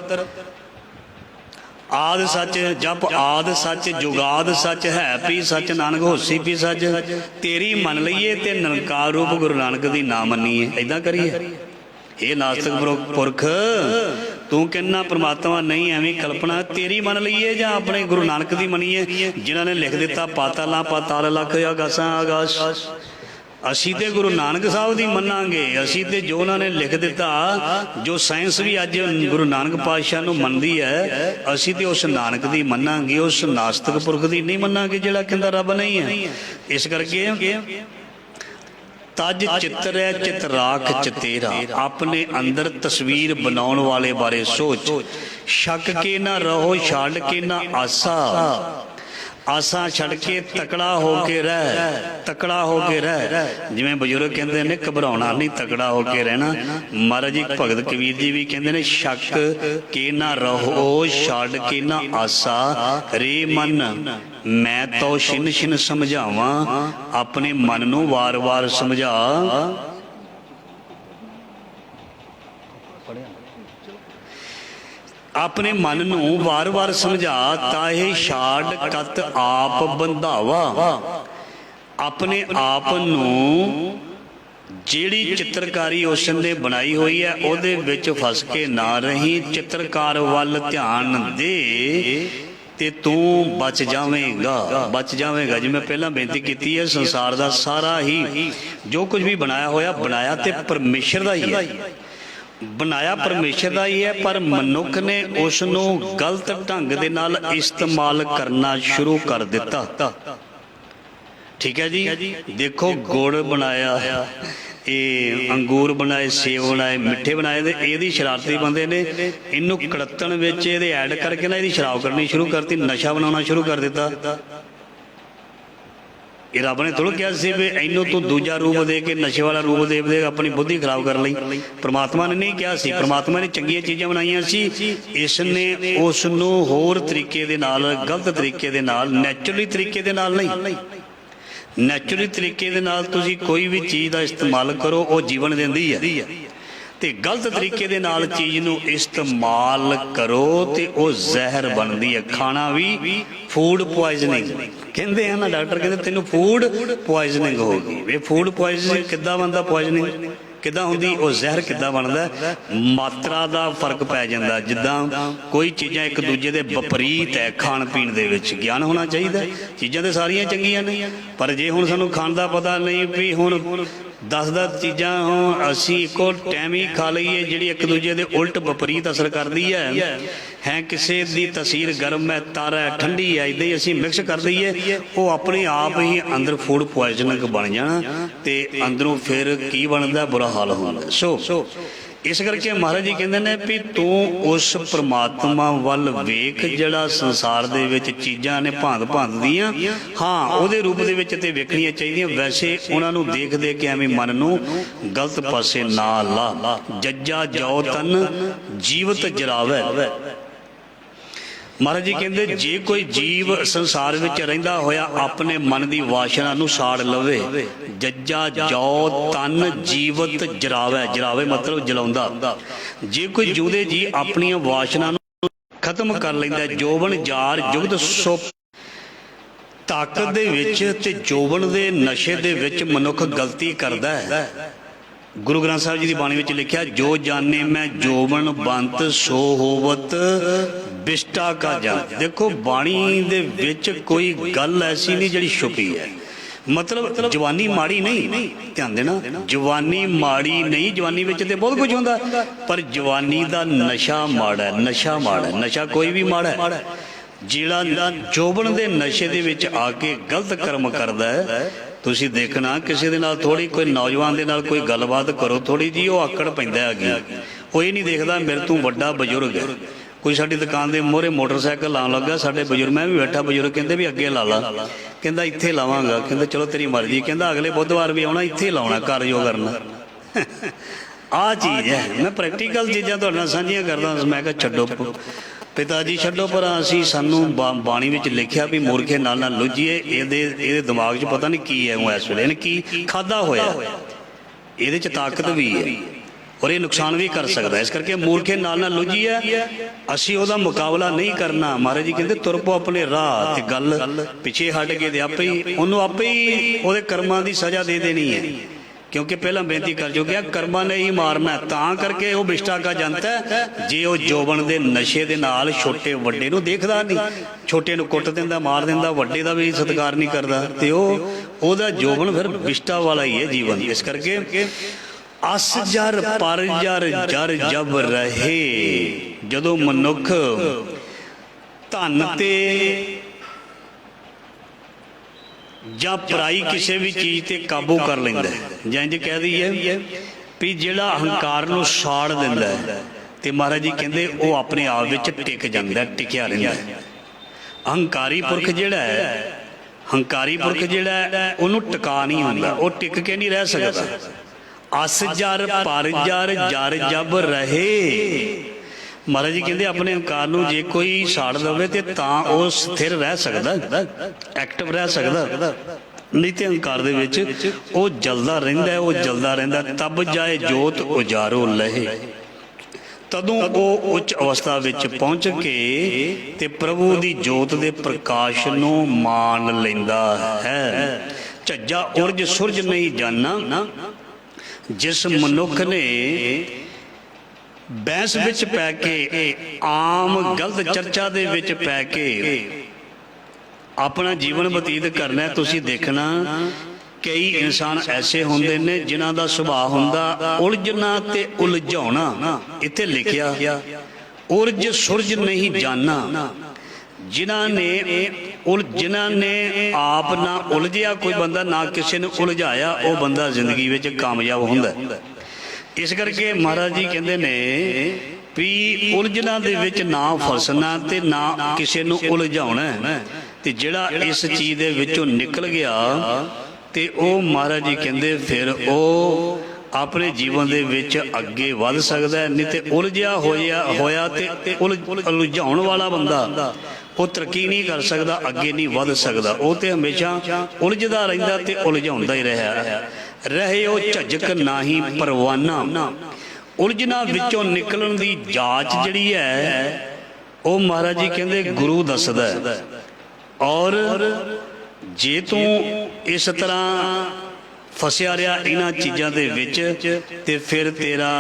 ਆਦ ਸੱਚ ਜਪ ਆਦ ਸੱਚ ਜੁਗਾਦ ਸੱਚ ਹੈ ਪੀ ਸੱਚ ਨਾਨਕ ਹੋਸੀ ਪੀ ਸੱਚ। ਤੇਰੀ ਮੰਨ ਲਈਏ ਤੇ ਨਿਰੰਕਾਰ ਰੂਪ ਗੁਰੂ ਨਾਨਕ ਦੀ ਨਾ ਮੰਨੀਏ। ਏਦਾਂ ਕਰੀਏ। ਇਹ ਨਾਸਤਿਕ ਪੁਰਖ, ਤੂੰ ਕਹਿੰਦਾ ਪ੍ਰਮਾਤਮਾ ਨਹੀਂ, ਐਵੇਂ ਕਲਪਨਾ। ਤੇਰੀ ਮੰਨ ਲਈਏ ਜਾਂ ਆਪਣੇ ਗੁਰੂ ਨਾਨਕ ਦੀ ਮੰਨੀਏ, ਜਿਨ੍ਹਾਂ ਨੇ ਲਿਖ ਦਿੱਤਾ ਪਾਤਾਲਾਂ ਪਾਤਾਲ ਲੱਖ ਆਗਾਸਾਂ ਆਗਾਸ। ਅਸੀਂ ਤੇ ਗੁਰੂ ਨਾਨਕ ਸਾਹਿਬ ਦੀ ਮੰਨਾਂਗੇ। ਅਸੀਂ ਤੇ ਜੋ ਉਹਨਾਂ ਨੇ ਲਿਖ ਦਿੱਤਾ, ਜੋ ਸਾਇੰਸ ਵੀ ਅੱਜ ਗੁਰੂ ਨਾਨਕ ਪਾਤਸ਼ਾਹ ਨੂੰ ਮੰਨਦੀ ਹੈ, ਅਸੀਂ ਤੇ ਉਸ ਨਾਨਕ ਦੀ ਮੰਨਾਂਗੇ, ਉਸ ਨਾਸਤਿਕ ਪੁਰਖ ਦੀ ਨਹੀਂ ਮੰਨਾਂਗੇ ਜਿਹੜਾ ਕਹਿੰਦਾ ਰੱਬ ਨਹੀਂ ਹੈ। ਇਸ ਕਰਕੇ ਤਜ ਚਿੱਤਰੈ ਚਿਤ ਰਾਖ ਚਤੇਰਾ। ਆਪਣੇ ਅੰਦਰ ਤਸਵੀਰ ਬਣਾਉਣ ਵਾਲੇ ਬਾਰੇ ਸੋਚ। ਸ਼ੱਕ ਕੇ ਨਾ ਰਹੋ, ਛੱਡ ਕੇ ਨਾ ਆਸਾ। ਆਸਾਂ ਛੱਡ ਕੇ ਤਕੜਾ ਹੋ ਕੇ ਰਹਿ, ਤਕੜਾ ਹੋ ਕੇ ਰਹਿ। ਜਿਵੇਂ ਬਜ਼ੁਰਗ ਕਹਿੰਦੇ ਨੇ ਘਬਰਾਉਣਾ ਨਹੀਂ, ਤਕੜਾ ਹੋ ਕੇ ਰਹਿਣਾ। ਮਹਾਰਾਜ ਜੀ ਭਗਤ ਕਬੀਰ ਜੀ ਵੀ ਕਹਿੰਦੇ ਨੇ, ਸ਼ੱਕ ਕੇ ਨਾ ਰਹੋ, ਛੱਡ ਕੇ ਨਾ ਆਸਾ। ਰੇ ਮਨ ਮੈਂ ਤੋ ਛਿਨ ਛਿਨ ਸਮਝਾਵਾਂ। ਆਪਣੇ ਮਨ ਨੂੰ ਵਾਰ-ਵਾਰ ਸਮਝਾ। ਆਪਣੇ ਮਨ ਨੂੰ ਵਾਰ-ਵਾਰ ਸਮਝਾ। ਤਾਹੇ ਛਾੜ ਕਤ ਆਪ ਬੰਧਾਵਾ। ਆਪਣੇ ਆਪ ਨੂੰ ਜਿਹੜੀ ਚਿੱਤਰਕਾਰੀ ਉਸ ਨੇ ਬਣਾਈ ਹੋਈ ਹੈ ਉਹਦੇ ਵਿੱਚ ਫਸ ਕੇ ਨਾ ਰਹੀ। ਚਿੱਤਰਕਾਰ ਵੱਲ ਧਿਆਨ ਦੇ ਤੇ ਤੂੰ ਬਚ ਜਾਵੇਂਗਾ, ਬਚ ਜਾਵੇਂਗਾ। ਜਿਵੇਂ ਪਹਿਲਾਂ ਬੇਨਤੀ ਕੀਤੀ ਹੈ, ਸੰਸਾਰ ਦਾ ਸਾਰਾ ਹੀ ਜੋ ਕੁਝ ਵੀ ਬਣਾਇਆ ਹੋਇਆ, ਬਣਾਇਆ ਤੇ ਪਰਮੇਸ਼ਰ ਦਾ ਹੀ ਹੈ। ਬਣਾਇਆ ਪਰਮੇਸ਼ਰ ਦਾ ਹੀ ਹੈ, ਪਰ ਮਨੁੱਖ ਨੇ ਉਸ ਨੂੰ ਗਲਤ ਢੰਗ ਦੇ ਨਾਲ ਇਸਤੇਮਾਲ ਕਰਨਾ ਸ਼ੁਰੂ ਕਰ ਦਿੱਤਾ। ਠੀਕ ਹੈ ਜੀ। ਦੇਖੋ, ਗੁੜ ਬਣਾਇਆ, ਇਹ ਅੰਗੂਰ ਬਣਾਏ, ਸੇਬ ਬਣਾਏ, ਮਿੱਠੇ ਬਣਾਏ, ਤੇ ਇਹਦੀ ਸ਼ਰਾਰਤੀ ਬੰਦੇ ਨੇ ਇਹਨੂੰ ਕੜਤਣ ਵਿੱਚ ਇਹਦੇ ਐਡ ਕਰਕੇ ਨਾ ਇਹਦੀ ਸ਼ਰਾਬ ਕਰਨੀ ਸ਼ੁਰੂ ਕਰਤੀ, ਨਸ਼ਾ ਬਣਾਉਣਾ ਸ਼ੁਰੂ ਕਰ ਦਿੱਤਾ। ਇਹ ਰੱਬ ਨੇ ਥੋੜ੍ਹਾ ਕਿਹਾ ਸੀ ਵੀ ਇਹਨੂੰ ਤੂੰ ਦੂਜਾ ਰੂਪ ਦੇ ਕੇ, ਨਸ਼ੇ ਵਾਲਾ ਰੂਪ ਦੇ ਆਪਣੀ ਬੁੱਧੀ ਖਰਾਬ ਕਰ ਲਈ। ਪ੍ਰਮਾਤਮਾ ਨੇ ਨਹੀਂ ਕਿਹਾ ਸੀ। ਪ੍ਰਮਾਤਮਾ ਨੇ ਚੰਗੀਆਂ ਚੀਜ਼ਾਂ ਬਣਾਈਆਂ ਸੀ। ਇਸ ਨੇ ਉਸ ਨੂੰ ਹੋਰ ਤਰੀਕੇ ਦੇ ਨਾਲ, ਗਲਤ ਤਰੀਕੇ ਦੇ ਨਾਲ, ਨੈਚੁਰਲੀ ਤਰੀਕੇ ਦੇ ਨਾਲ ਨਹੀਂ। ਨੈਚੁਰਲੀ ਤਰੀਕੇ ਦੇ ਨਾਲ ਤੁਸੀਂ ਕੋਈ ਵੀ ਚੀਜ਼ ਦਾ ਇਸਤੇਮਾਲ ਕਰੋ, ਉਹ ਜੀਵਨ ਦਿੰਦੀ ਹੈ। ਤੇ ਗਲਤ ਤਰੀਕੇ ਦੇ ਨਾਲ ਚੀਜ਼ ਨੂੰ ਇਸਤੇਮਾਲ ਕਰੋ ਤੇ ਉਹ ਜ਼ਹਿਰ ਬਣਦੀ ਹੈ। ਖਾਣਾ ਵੀ ਫੂਡ ਪੁਆਇਜ਼ਨਿੰਗ ਕਹਿੰਦੇ ਆ ਨਾ, ਡਾਕਟਰ ਕਹਿੰਦੇ ਤੈਨੂੰ ਫੂਡ ਪੁਆਇਜ਼ਨਿੰਗ ਹੋ ਗਈ। ਇਹ ਫੂਡ ਪੁਆਇਜ਼ਨਿੰਗ ਕਿੱਦਾਂ ਬਣਦਾ, ਪੁਆਇਜ਼ਨਿੰਗ ਕਿੱਦਾਂ ਹੁੰਦੀ, ਉਹ ਜ਼ਹਿਰ ਕਿੱਦਾਂ ਬਣਦਾ, ਮਾਤਰਾ ਦਾ ਫਰਕ ਪੈ ਜਾਂਦਾ। ਜਿੱਦਾਂ ਕੋਈ ਚੀਜ਼ਾਂ ਇੱਕ ਦੂਜੇ ਦੇ ਵਿਪਰੀਤ ਹੈ ਖਾਣ ਪੀਣ ਦੇ ਵਿੱਚ, ਗਿਆਨ ਹੋਣਾ ਚਾਹੀਦਾ। ਚੀਜ਼ਾਂ ਤਾਂ ਸਾਰੀਆਂ ਚੰਗੀਆਂ ਨੇ, ਪਰ ਜੇ ਹੁਣ ਸਾਨੂੰ ਖਾਣ ਦਾ ਪਤਾ ਨਹੀਂ ਵੀ ਹੁਣ 10 ਚੀਜ਼ਾਂ ਹੁਣ ਅਸੀਂ ਇੱਕੋ ਟਾਈਮ ਹੀ ਖਾ ਲਈਏ ਜਿਹੜੀ ਇੱਕ ਦੂਜੇ ਦੇ ਉਲਟ ਵਿਪਰੀਤ ਅਸਰ ਕਰਦੀ ਹੈ ਕਿਸੇ ਦੀ ਤਸੀਰ ਗਰਮ ਹੈ, ਤਾਰਾ ਹੈ, ਠੰਡੀ ਹੈ, ਇੱਦਾਂ ਹੀ ਅਸੀਂ ਮਿਕਸ ਕਰ ਦਈਏ, ਉਹ ਆਪਣੇ ਆਪ ਹੀ ਅੰਦਰ ਫੂਡ ਪੁਆਇਜ਼ਨਿੰਗ ਬਣ ਜਾਣਾ ਤੇ ਅੰਦਰੋਂ ਫਿਰ ਕੀ ਬਣਦਾ, ਬੁਰਾ ਹਾਲ ਹੁੰਦਾ। ਸੋ ਇਸ ਕਰਕੇ ਮਹਾਰਾਜ ਜੀ ਕਹਿੰਦੇ ਨੇ ਵੀ ਤੂੰ ਉਸ ਪ੍ਰਮਾਤਮਾ ਵੱਲ ਵੇਖ ਜਿਹੜਾ ਸੰਸਾਰ ਦੇ ਵਿੱਚ ਚੀਜ਼ਾਂ ਨੇ ਭਾਂਤ ਦੀਆਂ, ਹਾਂ ਉਹਦੇ ਰੂਪ ਦੇ ਵਿੱਚ ਤੇ ਵੇਖਣੀਆਂ ਚਾਹੀਦੀਆਂ। ਵੈਸੇ ਉਹਨਾਂ ਨੂੰ ਦੇਖ ਦੇਖ ਕੇ ਐਵੇਂ ਮਨ ਨੂੰ ਗਲਤ ਪਾਸੇ ਨਾ ਲਾ। ਜੱਜਾ ਜੋ ਤਨ ਜੀਵਤ ਜਰਾਵੇ। ਮਹਾਰਾਜ ਜੀ ਕਹਿੰਦੇ ਜੇ ਕੋਈ ਜੀਵ ਸੰਸਾਰ ਵਿੱਚ ਰਹਿੰਦਾ ਹੋਇਆ ਆਪਣੇ ਮਨ ਦੀ ਵਾਸ਼ਨਾ ਨੂੰ ਸਾੜ ਲਵੇ, ਜੱਜਾ ਜੋ ਤਨ ਜੀਵਤ ਜਰਾਵੇ। ਜਰਾਵੇ ਮਤਲਬ ਜਲਾਉਂਦਾ। ਜੇ ਕੋਈ ਜਿਉਂਦੇ ਜੀ ਆਪਣੀਆਂ ਵਾਸ਼ਨਾ ਨੂੰ ਖਤਮ ਕਰ ਲੈਂਦਾ, ਜੋਬਨ ਜਾਰ ਜੁਗਤ ਸੋ ਤਾਕਤ ਦੇ ਵਿੱਚ ਤੇ ਜੋਬਨ ਦੇ ਨਸ਼ੇ ਦੇ ਵਿੱਚ ਮਨੁੱਖ ਗਲਤੀ ਕਰਦਾ ਹੈ। ਗੁਰੂ ਗ੍ਰੰਥ ਸਾਹਿਬ ਜੀ ਦੀ ਬਾਣੀ ਵਿੱਚ ਲਿਖਿਆ, ਜੋ ਜਾਣੇ ਮੈਂ ਜੋਬਨ ਬੰਤ ਸੋ ਹੋਵਤ ਬਿਸ਼ਟਾ ਕਾ ਜਾਨ। ਦੇਖੋ ਬਾਣੀ ਦੇ ਵਿੱਚ ਕੋਈ ਗੱਲ ਐਸੀ ਨਹੀਂ ਜਿਹੜੀ ਛੁਪੀ ਹੈ। ਮਤਲਬ ਜਵਾਨੀ ਮਾੜੀ ਨਹੀਂ, ਧਿਆਨ ਦੇਣਾ, ਜਵਾਨੀ ਮਾੜੀ ਨਹੀਂ, ਜਵਾਨੀ ਵਿੱਚ ਤੇ ਬਹੁਤ ਕੁਝ ਹੁੰਦਾ, ਪਰ ਜਵਾਨੀ ਦਾ ਨਸ਼ਾ ਮਾੜਾ ਹੈ। ਨਸ਼ਾ ਮਾੜਾ ਹੈ, ਨਸ਼ਾ ਕੋਈ ਵੀ ਮਾੜਾ ਹੈ। ਜਿਹੜਾ ਜੋਬਨ ਦੇ ਨਸ਼ੇ ਦੇ ਵਿੱਚ ਆ ਕੇ ਗਲਤ ਕਰਮ ਕਰਦਾ ਹੈ, ਤੁਸੀਂ ਦੇਖਣਾ ਕਿਸੇ ਦੇ ਨਾਲ ਥੋੜੀ ਕੋਈ ਨੌਜਵਾਨ ਦੇ ਨਾਲ ਕੋਈ ਗੱਲਬਾਤ ਕਰੋ ਥੋੜੀ ਜੀ, ਉਹ ਆਕੜ ਪੈਂਦਾ ਹੈਗੀ। ਉਹ ਇਹ ਨਹੀਂ ਦੇਖਦਾ ਮੇਰੇ ਤੋਂ ਵੱਡਾ ਬਜ਼ੁਰਗ ਹੈ। ਕੋਈ ਸਾਡੀ ਦੁਕਾਨ ਦੇ ਮੂਹਰੇ ਮੋਟਰਸਾਈਕਲ ਲਾਉਣ ਲੱਗਾ, ਸਾਡੇ ਬਜ਼ੁਰਗ, ਮੈਂ ਵੀ ਬੈਠਾ, ਬਜ਼ੁਰਗ ਕਹਿੰਦੇ ਵੀ ਅੱਗੇ ਲਾ ਲਾ, ਕਹਿੰਦਾ ਇੱਥੇ ਲਾਵਾਂਗਾ, ਕਹਿੰਦਾ ਚਲੋ ਤੇਰੀ ਮਰਜ਼ੀ, ਕਹਿੰਦਾ ਅਗਲੇ ਬੁੱਧਵਾਰ ਵੀ ਆਉਣਾ, ਇੱਥੇ ਲਾਉਣਾ, ਕਾਰਜੋ ਕਰਨਾ। ਆਹ ਚੀਜ਼ ਹੈ। ਮੈਂ ਪ੍ਰੈਕਟੀਕਲ ਚੀਜ਼ਾਂ ਤੁਹਾਡੇ ਨਾਲ ਸਾਂਝੀਆਂ ਕਰਦਾ। ਮੈਂ ਕਿਹਾ ਛੱਡੋ ਪਿਤਾ ਜੀ, ਛੱਡੋ ਪਰ ਅਸੀਂ ਸਾਨੂੰ ਬਾਣੀ ਵਿੱਚ ਲਿਖਿਆ ਵੀ ਮੂਰਖੇ ਨਾਲ ਨਾ ਲੁੱਝੀਏ। ਇਹਦੇ ਦਿਮਾਗ 'ਚ ਪਤਾ ਨਹੀਂ ਕੀ ਹੈ, ਉਹ ਇਸ ਵੇਲੇ ਇਹਨੇ ਕੀ ਖਾਧਾ ਹੋਇਆ, ਇਹਦੇ 'ਚ ਤਾਕਤ ਵੀ ਹੈ ਔਰ ਇਹ ਨੁਕਸਾਨ ਵੀ ਕਰ ਸਕਦਾ। ਇਸ ਕਰਕੇ ਮੂਰਖੇ ਨਾਲ ਲੁੱਝੀਏ, ਅਸੀਂ ਉਹਦਾ ਮੁਕਾਬਲਾ ਨਹੀਂ ਕਰਨਾ। ਮਹਾਰਾਜ ਜੀ ਕਹਿੰਦੇ ਤੁਰ ਪੋ ਆਪਣੇ ਰਾਹ, ਤੇ ਗੱਲ ਪਿੱਛੇ ਹਟ ਕੇ ਤੇ ਆਪੇ ਹੀ ਉਹਦੇ ਕਰਮਾਂ ਦੀ ਸਜ਼ਾ ਦੇ ਦੇਣੀ ਹੈ। ਕਿਉਂਕਿ ਪਹਿਲਾਂ ਬੇਨਤੀ ਕਰ ਚੁੱਕਿਆ, ਕਰਮਾਂ ਨੇ ਹੀ ਮਾਰਨਾ। ਤਾਂ ਕਰਕੇ ਉਹ ਬਿਸ਼ਟਾ ਕਾ ਜੰਤ ਹੈ, ਜੇ ਉਹ ਜੋਬਨ ਦੇ ਨਸ਼ੇ ਦੇ ਨਾਲ ਛੋਟੇ ਵੱਡੇ ਨੂੰ ਦੇਖਦਾ ਨਹੀਂ, ਛੋਟੇ ਨੂੰ ਕੁੱਟ ਦਿੰਦਾ, ਮਾਰ ਦਿੰਦਾ, ਵੱਡੇ ਦਾ ਵੀ ਸਤਿਕਾਰ ਨਹੀਂ ਕਰਦਾ, ਤੇ ਉਹਦਾ ਜੋਬਨ ਫਿਰ ਬਿਸ਼ਟਾ ਵਾਲਾ ਹੀ ਹੈ ਜੀਵਨ। ਇਸ ਕਰਕੇ ਅਸ ਜਰ ਪਰ ਜਰ ਜਰ ਜਬ ਰਹੇ। ਜਦੋਂ ਮਨੁੱਖ ਧਨ ਤੇ ਜਾਂ ਪਰਾਈ ਕਿਸੇ ਵੀ ਚੀਜ਼ ਤੇ ਕਾਬੂ ਕਰ ਲੈਂਦਾ, ਜਾਂ ਇੰਝ ਕਹਿ ਦਈਏ ਵੀ ਜਿਹੜਾ ਅਹੰਕਾਰ ਨੂੰ ਸਾੜ ਦਿੰਦਾ ਹੈ, ਤੇ ਮਹਾਰਾਜ ਜੀ ਕਹਿੰਦੇ ਉਹ ਆਪਣੇ ਆਪ ਵਿੱਚ ਟਿਕ ਜਾਂਦਾ, ਟਿਕਿਆ ਰਹਿੰਦਾ। ਅਹੰਕਾਰੀ ਪੁਰਖ ਜਿਹੜਾ ਹੈ ਉਹਨੂੰ ਟਿਕਾ ਨਹੀਂ ਹੁੰਦਾ, ਉਹ ਟਿਕ ਕੇ ਨਹੀਂ ਰਹਿ ਸਕਦਾ। ਅਸ ਜਰ ਪਰ ਜਰ ਜਰ ਜਬ ਰਹੇ। ਮਹਾਰਾਜ ਜੀ ਕਹਿੰਦੇ ਆਪਣੇ ਅਹੰਕਾਰ ਨੂੰ ਜੇ ਕੋਈ ਸਾੜ ਦੇਵੇ ਤੇ ਤਾਂ ਉਹ ਸਥਿਰ ਰਹਿ ਸਕਦਾ, ਐਕਟਿਵ ਰਹਿ ਸਕਦਾ। ਨਹੀਂ ਤੇ ਅਹੰਕਾਰ ਦੇ ਵਿੱਚ ਉਹ ਜਲਦਾ ਰਹਿੰਦਾ। ਤਬ ਜਾਏ ਜੋਤ ਉਜਾਰੋ ਲਹੇ। ਤਦੋਂ ਉਹ ਉੱਚ ਅਵਸਥਾ ਵਿੱਚ ਪਹੁੰਚ ਕੇ ਤੇ ਪ੍ਰਭੂ ਦੀ ਜੋਤ ਦੇ ਪ੍ਰਕਾਸ਼ ਨੂੰ ਮਾਣ ਲੈਂਦਾ ਹੈ। ਝੱਜਾ ਉਰਜ ਸੁਰਜ ਨਹੀਂ ਜਾਣਾ। ਜਿਸ ਮਨੁੱਖ ਨੇ ਬਹਿਸ ਵਿੱਚ ਪੈ ਕੇ, ਆਮ ਗਲਤ ਚਰਚਾ ਦੇ ਵਿੱਚ ਪੈ ਕੇ ਆਪਣਾ ਜੀਵਨ ਬਤੀਤ ਕਰਨਾ, ਤੁਸੀਂ ਦੇਖਣਾ ਕਈ ਇਨਸਾਨ ਐਸੇ ਹੁੰਦੇ ਨੇ ਜਿਨ੍ਹਾਂ ਦਾ ਸੁਭਾਅ ਹੁੰਦਾ ਉਲਝਣਾ ਤੇ ਉਲਝਾਉਣਾ। ਇੱਥੇ ਲਿਖਿਆ ਉਰਜ ਸੁਰਜ ਨਹੀਂ ਜਾਣਾ। ਜਿਨ੍ਹਾਂ ਨੇ ਆਪ ਨਾ ਉਲਝਿਆ ਕੋਈ ਬੰਦਾ, ਨਾ ਕਿਸੇ ਨੂੰ ਉਲਝਾਇਆ, ਉਹ ਬੰਦਾ ਜ਼ਿੰਦਗੀ ਵਿੱਚ ਕਾਮਯਾਬ ਹੁੰਦਾ। ਇਸ ਕਰਕੇ ਮਹਾਰਾਜ ਜੀ ਕਹਿੰਦੇ ਨੇ ਵੀ ਉਲਝਣਾਂ ਦੇ ਵਿੱਚ ਨਾ ਫਸਣਾ ਤੇ ਨਾ ਕਿਸੇ ਨੂੰ ਉਲਝਾਉਣਾ। ਤੇ ਜਿਹੜਾ ਇਸ ਚੀਜ਼ ਦੇ ਵਿੱਚੋਂ ਨਿਕਲ ਗਿਆ ਤੇ ਉਹ ਮਹਾਰਾਜ ਜੀ ਕਹਿੰਦੇ ਫਿਰ ਉਹ ਆਪਣੇ ਜੀਵਨ ਦੇ ਵਿੱਚ ਅੱਗੇ ਵੱਧ ਸਕਦਾ। ਨਹੀਂ ਤੇ ਉਲਝਿਆ ਹੋਇਆ ਤੇ ਉਲਝਾਉਣ ਵਾਲਾ ਬੰਦਾ ਉਹ ਤਰੱਕੀ ਨਹੀਂ ਕਰ ਸਕਦਾ, ਅੱਗੇ ਨਹੀਂ ਵੱਧ ਸਕਦਾ। ਉਹ ਤੇ ਹਮੇਸ਼ਾ ਉਲਝਦਾ ਰਹਿੰਦਾ ਤੇ ਉਲਝਾਉਂਦਾ ਹੀ ਰਹੇ। ਉਹ ਝਜਕ ਨਾਹੀ ਪਰਵਾਨਾ। ਉਲਝਣਾਂ ਵਿੱਚੋਂ ਨਿਕਲਣ ਦੀ ਜਾਂਚ ਜਿਹੜੀ ਹੈ ਉਹ ਮਹਾਰਾਜ ਜੀ ਕਹਿੰਦੇ ਗੁਰੂ ਦੱਸਦਾ ਹੈ। ਔਰ ਜੇ ਤੂੰ ਇਸ ਤਰ੍ਹਾਂ ਫਸਿਆ ਰਿਹਾ ਇਹਨਾਂ ਚੀਜ਼ਾਂ ਦੇ ਵਿੱਚ ਤੇ ਫਿਰ ਤੇਰਾ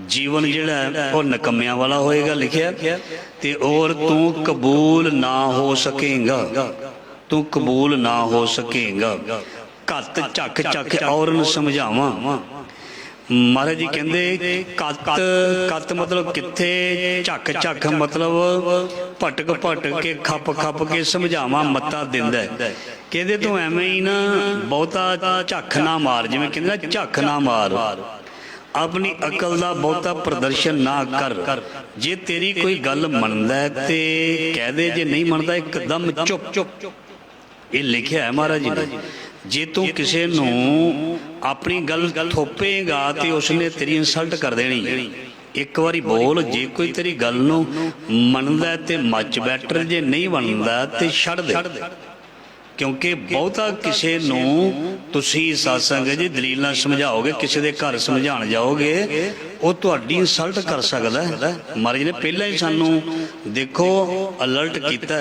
ਜੀਵਨ ਜਿਹੜਾ ਉਹ ਨਕੰਮਿਆਂ ਵਾਲਾ ਹੋਏਗਾ ਲਿਖਿਆ। ਤੇ ਔਰ ਤੂੰ ਕਬੂਲ ਨਾ ਹੋ ਸਕੇਗਾ, ਤੂੰ ਕਬੂਲ ਨਾ ਹੋ ਸਕੇਗਾ। ਘੱਤ ਝੱਕ ਝੱਕ ਔਰਨ ਸਮਝਾਵਾਂ। ਮਹਾਰਾਜ ਜੀ ਕਹਿੰਦੇ ਕੱਤ ਮਤਲਬ ਕਿੱਥੇ, ਝੱਕ ਝੱਕ ਮਤਲਬ ਭਟਕ ਭਟਕ ਕੇ ਖੱਪ ਖੱਪ ਕੇ ਸਮਝਾਵਾਂ ਮੱਤਾ ਦਿੰਦਾ। ਕਹਿੰਦੇ ਤੂੰ ਐਵੇਂ ਹੀ ਨਾ ਬਹੁਤਾ ਝੱਖ ਨਾ ਮਾਰ, ਜਿਵੇਂ ਕਹਿੰਦੇ ਨਾ ਝੱਖ ਨਾ ਮਾਰ, ਆਪਣੀ ਅਕਲ ਦਾ ਬਹੁਤਾ ਪ੍ਰਦਰਸ਼ਨ ਨਾ ਕਰ। ਜੇ ਤੇਰੀ ਕੋਈ ਗੱਲ ਮੰਨਦਾ ਤੇ ਕਹਿ ਦੇ, ਜੇ ਨਹੀਂ ਮੰਨਦਾ ਇੱਕਦਮ ਚੁੱਪ। ਇਹ ਲਿਖਿਆ ਹੈ ਮਹਾਰਾਜ ਜੀ ਨੇ। ਜੇ ਤੂੰ ਕਿਸੇ ਨੂੰ ਆਪਣੀ ਗੱਲ ਥੋਪੇਗਾ ਤੇ ਉਸਨੇ ਤੇਰੀ ਇਨਸਲਟ ਕਰ ਦੇਣੀ। ਇੱਕ ਵਾਰੀ ਬੋਲ, ਜੇ ਕੋਈ ਤੇਰੀ ਗੱਲ ਨੂੰ ਮੰਨਦਾ ਤੇ ਮੱਚ ਬੈਟਰ, ਜੇ ਨਹੀਂ ਮੰਨਦਾ ਤੇ ਛੱਡ ਦੇ। ਕਿਉਂਕਿ ਬਹੁਤਾ ਕਿਸੇ ਨੂੰ ਤੁਸੀਂ ਸਤਸੰਗ ਜੀ ਦਲੀਲ ਨਾਲ ਸਮਝਾਓਗੇ, ਕਿਸੇ ਦੇ ਘਰ ਸਮਝਾਉਣ ਜਾਓਗੇ, ਉਹ ਤੁਹਾਡੀ ਇਨਸਲਟ ਕਰ ਸਕਦਾ ਹੈ। ਮਹਾਰਾਜ ਨੇ ਪਹਿਲਾਂ ਹੀ ਸਾਨੂੰ ਦੇਖੋ ਅਲਰਟ ਕੀਤਾ।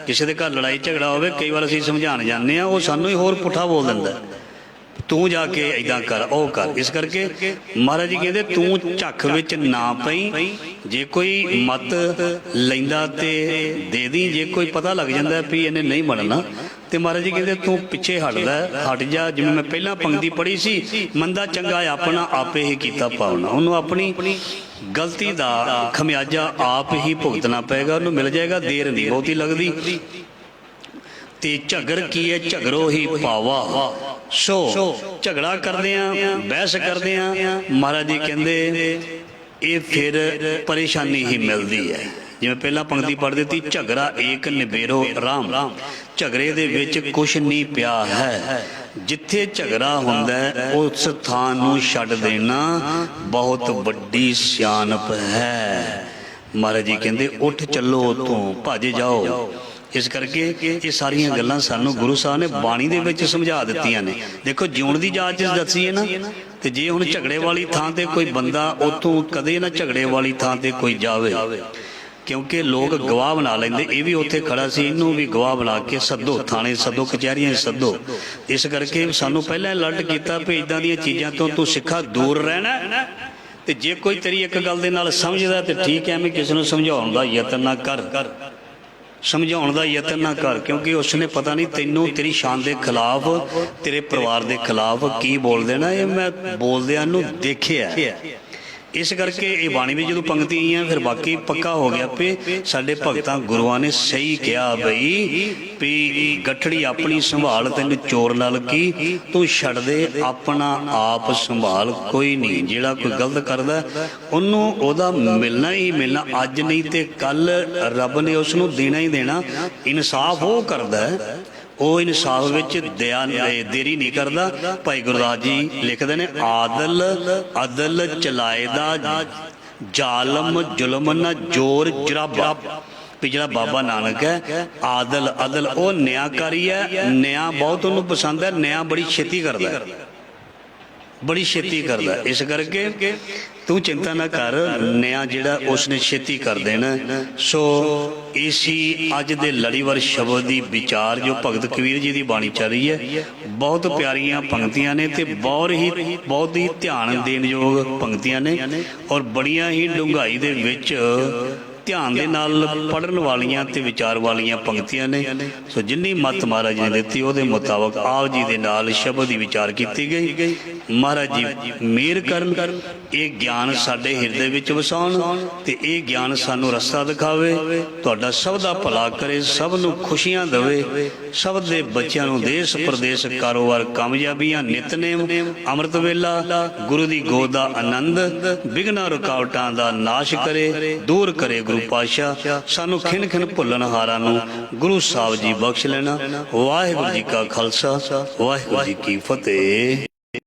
ਕਿਸੇ ਦੇ ਘਰ ਲੜਾਈ ਝਗੜਾ ਹੋਵੇ, ਕਈ ਵਾਰ ਅਸੀਂ ਸਮਝਾਉਣ ਜਾਂਦੇ ਹਾਂ, ਉਹ ਸਾਨੂੰ ਹੀ ਹੋਰ ਪੁੱਠਾ ਬੋਲ ਦਿੰਦਾ, ਤੂੰ ਜਾ ਕੇ ਏਦਾਂ ਕਰ, ਉਹ ਕਰ। ਇਸ ਕਰਕੇ ਮਹਾਰਾਜ ਜੀ ਕਹਿੰਦੇ ਤੂੰ ਝੱਖ ਵਿੱਚ ਨਾ ਪਈ। ਜੇ ਕੋਈ ਮਤ ਲੈਂਦਾ ਤੇ ਦੇ ਦੀ, ਜੇ ਕੋਈ ਪਤਾ ਲੱਗ ਜਾਂਦਾ ਵੀ ਇਹਨੇ ਨਹੀਂ ਮੰਨਣਾ ਤੇ ਮਹਾਰਾਜ ਜੀ ਕਹਿੰਦੇ ਤੂੰ ਪਿੱਛੇ ਹਟ ਜਾ। ਜਿਵੇਂ ਮੈਂ ਪਹਿਲਾਂ ਪੰਕਤੀ ਪੜ੍ਹੀ ਸੀ, ਮੰਦਾ ਚੰਗਾ ਆਪਣਾ ਆਪੇ ਹੀ ਕੀਤਾ ਪਾਉਣਾ। ਉਹਨੂੰ ਆਪਣੀ ਗਲਤੀ ਦਾ ਖਮਿਆਜਾ ਆਪ ਹੀ ਭੁਗਤਣਾ ਪਏਗਾ, ਉਹਨੂੰ ਮਿਲ ਜਾਏਗਾ, ਦੇਰ ਨਹੀਂ ਬਹੁਤੀ ਲੱਗਦੀ। ਤੇ ਝਗੜ ਕੀ ਹੈ, ਝਗੜੋ ਹੀ ਪਾਵਾ। ਸੋ ਝਗੜਾ ਕਰਦੇ ਆ, ਬਹਿਸ ਕਰਦੇ ਆ, ਮਹਾਰਾਜ ਜੀ ਕਹਿੰਦੇ ਇਹ ਫਿਰ ਪਰੇਸ਼ਾਨੀ ਹੀ ਮਿਲਦੀ ਹੈ। ਜਿਵੇਂ ਪਹਿਲਾਂ ਪੰਕਤੀ ਪੜ੍ਹ ਦਿੱਤੀ, ਝਗੜਾ ਏਕ ਨਿਬੇਰੋ ਰਾਮ। ਝਗੜੇ ਦੇ ਵਿੱਚ ਕੁਛ ਨਹੀਂ ਪਿਆ ਹੈ। ਜਿੱਥੇ ਝਗੜਾ ਹੁੰਦਾ ਉਸ ਥਾਂ ਨੂੰ ਛੱਡ ਦੇਣਾ ਬਹੁਤ ਵੱਡੀ ਸਿਆਣਪ ਹੈ। ਮਹਾਰਾਜ ਜੀ ਕਹਿੰਦੇ ਉੱਠ ਚੱਲੋ, ਉੱਥੋਂ ਭੱਜ ਜਾਓ। ਇਸ ਕਰਕੇ ਇਹ ਸਾਰੀਆਂ ਗੱਲਾਂ ਸਾਨੂੰ ਗੁਰੂ ਸਾਹਿਬ ਨੇ ਬਾਣੀ ਦੇ ਵਿੱਚ ਸਮਝਾ ਦਿੱਤੀਆਂ ਨੇ। ਦੇਖੋ ਜਿਉਣ ਦੀ ਜਾਚ ਦੱਸੀ ਹੈ ਨਾ, ਤੇ ਜੇ ਹੁਣ ਝਗੜੇ ਵਾਲੀ ਥਾਂ ਤੇ ਕੋਈ ਬੰਦਾ, ਉੱਥੋਂ ਕਦੇ ਨਾ ਝਗੜੇ ਵਾਲੀ ਥਾਂ ਤੇ ਕੋਈ ਜਾਵੇ, ਕਿਉਂਕਿ ਲੋਕ ਗਵਾਹ ਬਣਾ ਲੈਂਦੇ। ਇਹ ਵੀ ਉੱਥੇ ਖੜਾ ਸੀ, ਇਹਨੂੰ ਵੀ ਗਵਾਹ ਬਣਾ ਕੇ ਸੱਦੋ, ਥਾਣੇ ਸੱਦੋ, ਕਚਹਿਰੀਆਂ ਸੱਦੋ। ਇਸ ਕਰਕੇ ਸਾਨੂੰ ਪਹਿਲਾਂ ਅਲਰਟ ਕੀਤਾ ਵੀ ਇੱਦਾਂ ਦੀਆਂ ਚੀਜ਼ਾਂ ਤੋਂ ਤੂੰ ਸਿੱਖਾ ਦੂਰ ਰਹਿਣਾ। ਤੇ ਜੇ ਕੋਈ ਤੇਰੀ ਇੱਕ ਗੱਲ ਦੇ ਨਾਲ ਸਮਝਦਾ ਤੇ ਠੀਕ ਹੈ, ਐਵੇਂ ਕਿਸੇ ਨੂੰ ਸਮਝਾਉਣ ਦਾ ਯਤਨ ਨਾ ਕਰ, ਸਮਝਾਉਣ ਦਾ ਯਤਨ ਨਾ ਕਰ। ਕਿਉਂਕਿ ਉਸਨੇ ਪਤਾ ਨਹੀਂ ਤੈਨੂੰ ਤੇਰੀ ਸ਼ਾਨ ਦੇ ਖਿਲਾਫ, ਤੇਰੇ ਪਰਿਵਾਰ ਦੇ ਖਿਲਾਫ ਕੀ ਬੋਲ ਦੇਣਾ। ਇਹ ਮੈਂ ਬੋਲਦਿਆਂ ਨੂੰ ਦੇਖਿਆ। ਇਸ ਕਰਕੇ ਇਹ ਬਾਣੀ ਵਿੱਚ ਜਦੋਂ ਪੰਕਤੀ ਆਈਆਂ ਫਿਰ ਬਾਕੀ ਪੱਕਾ ਹੋ ਗਿਆ ਵੀ ਸਾਡੇ ਭਗਤਾਂ ਗੁਰੂਆਂ ਨੇ ਸਹੀ ਕਿਹਾ ਵੀ ਗੱਠੜੀ ਆਪਣੀ ਸੰਭਾਲ, ਤੈਨੂੰ ਚੋਰ ਨਾਲ ਕੀ, ਤੂੰ ਛੱਡ ਦੇ, ਆਪਣਾ ਆਪ ਸੰਭਾਲ। ਕੋਈ ਨਹੀਂ, ਜਿਹੜਾ ਕੋਈ ਗਲਤ ਕਰਦਾ ਉਹਨੂੰ ਉਹਦਾ ਮਿਲਣਾ ਹੀ ਮਿਲਣਾ, ਅੱਜ ਨਹੀਂ ਤੇ ਕੱਲ ਰੱਬ ਨੇ ਉਸ ਨੂੰ ਦੇਣਾ ਹੀ ਦੇਣਾ। ਇਨਸਾਫ ਉਹ ਕਰਦਾ, ਉਹ ਇਨਸਾਫ ਵਿੱਚ ਦੇਰੀ ਨਹੀਂ ਕਰਦਾ। ਭਾਈ ਗੁਰਦਾਸ ਜੀ ਲਿਖਦੇ ਨੇ, ਅਦਲ ਚਲਾਏ ਦਾ ਜ਼ਾਲਮ ਜ਼ੁਲਮ ਨਾ ਜ਼ੋਰ ਜਰਾਬਾ। ਵੀ ਜਿਹੜਾ ਬਾਬਾ ਨਾਨਕ ਹੈ ਅਦਲ ਉਹ ਨਿਆਂਕਾਰੀ ਹੈ। ਨਿਆਂ ਬਹੁਤ ਉਹਨੂੰ ਪਸੰਦ ਹੈ, ਨਿਆਂ ਬੜੀ ਛੇਤੀ ਕਰਦਾ, ਬੜੀ ਛੇਤੀ ਕਰਦਾ। ਇਸ ਕਰਕੇ ਤੂੰ ਚਿੰਤਾ ਨਾ ਕਰ, ਨਿਆਂ ਜਿਹੜਾ ਉਸਨੇ ਛੇਤੀ ਕਰ ਦੇਣਾ। ਸੋ ਇਸੀ ਅੱਜ ਦੇ ਲੜੀਵਾਰ ਸ਼ਬਦ ਦੀ ਵਿਚਾਰ ਜੋ ਭਗਤ ਕਬੀਰ ਜੀ ਦੀ ਬਾਣੀ ਚੱਲ ਰਹੀ ਹੈ, ਬਹੁਤ ਪਿਆਰੀਆਂ ਪੰਕਤੀਆਂ ਨੇ ਤੇ ਬਹੁਤ ਹੀ ਧਿਆਨ ਦੇਣ ਯੋਗ ਪੰਕਤੀਆਂ ਨੇ, ਔਰ ਬੜੀਆਂ ਹੀ ਡੂੰਘਾਈ ਦੇ ਵਿੱਚ ਧਿਆਨ ਦੇ ਨਾਲ ਪੜ੍ਹਨ ਵਾਲੀਆਂ ਤੇ ਵਿਚਾਰ ਵਾਲੀਆਂ ਪੰਕਤੀਆਂ ਨੇ। ਸੋ ਜਿੰਨੀ ਮੱਤ ਮਹਾਰਾਜ ਨੇ ਦਿੱਤੀ ਉਹਦੇ ਮੁਤਾਬਕ ਆਪ ਜੀ ਦੇ ਨਾਲ ਸ਼ਬਦ ਦੀ ਵਿਚਾਰ ਕੀਤੀ ਗਈ। ਮਹਾਰਾਜ ਜੀ ਮਿਹਰ ਕਰਨ, ਇਹ ਗਿਆਨ ਸਾਡੇ ਹਿਰਦੇ ਵਿੱਚ ਵਸਾਉਣ ਤੇ ਇਹ ਗਿਆਨ ਸਾਨੂੰ ਰਸਤਾ ਦਿਖਾਵੇ। ਤੁਹਾਡਾ ਸਭ ਦਾ ਭਲਾ ਕਰੇ, ਸਭ ਨੂੰ ਖੁਸ਼ੀਆਂ ਦੇਵੇ, ਸਭ ਦੇ ਬੱਚਿਆਂ ਨੂੰ ਦੇਸ਼ ਪ੍ਰਦੇਸ਼ ਕਾਰੋਬਾਰ ਕਾਮਯਾਬੀਆਂ, ਨਿਤਨੇਮ, ਅੰਮ੍ਰਿਤ ਵੇਲਾ, ਗੁਰੂ ਦੀ ਗੋਦ ਦਾ ਆਨੰਦ, ਵਿਘਨਾਂ ਰੁਕਾਵਟਾਂ ਦਾ ਨਾਸ਼ ਕਰੇ, ਦੂਰ ਕਰੇ। ਗੁਰੂ ਪਾਤਸ਼ਾਹ ਸਾਨੂੰ ਖਿਣ ਖਿਣ ਭੁੱਲਣ ਹਾਰਾਂ ਨੂੰ ਗੁਰੂ ਸਾਹਿਬ ਜੀ ਬਖਸ਼ ਲੈਣਾ। ਵਾਹਿਗੁਰੂ ਜੀ ਕਾ ਖਾਲਸਾ, ਵਾਹਿਗੁਰੂ ਜੀ ਕੀ ਫਤਿਹ।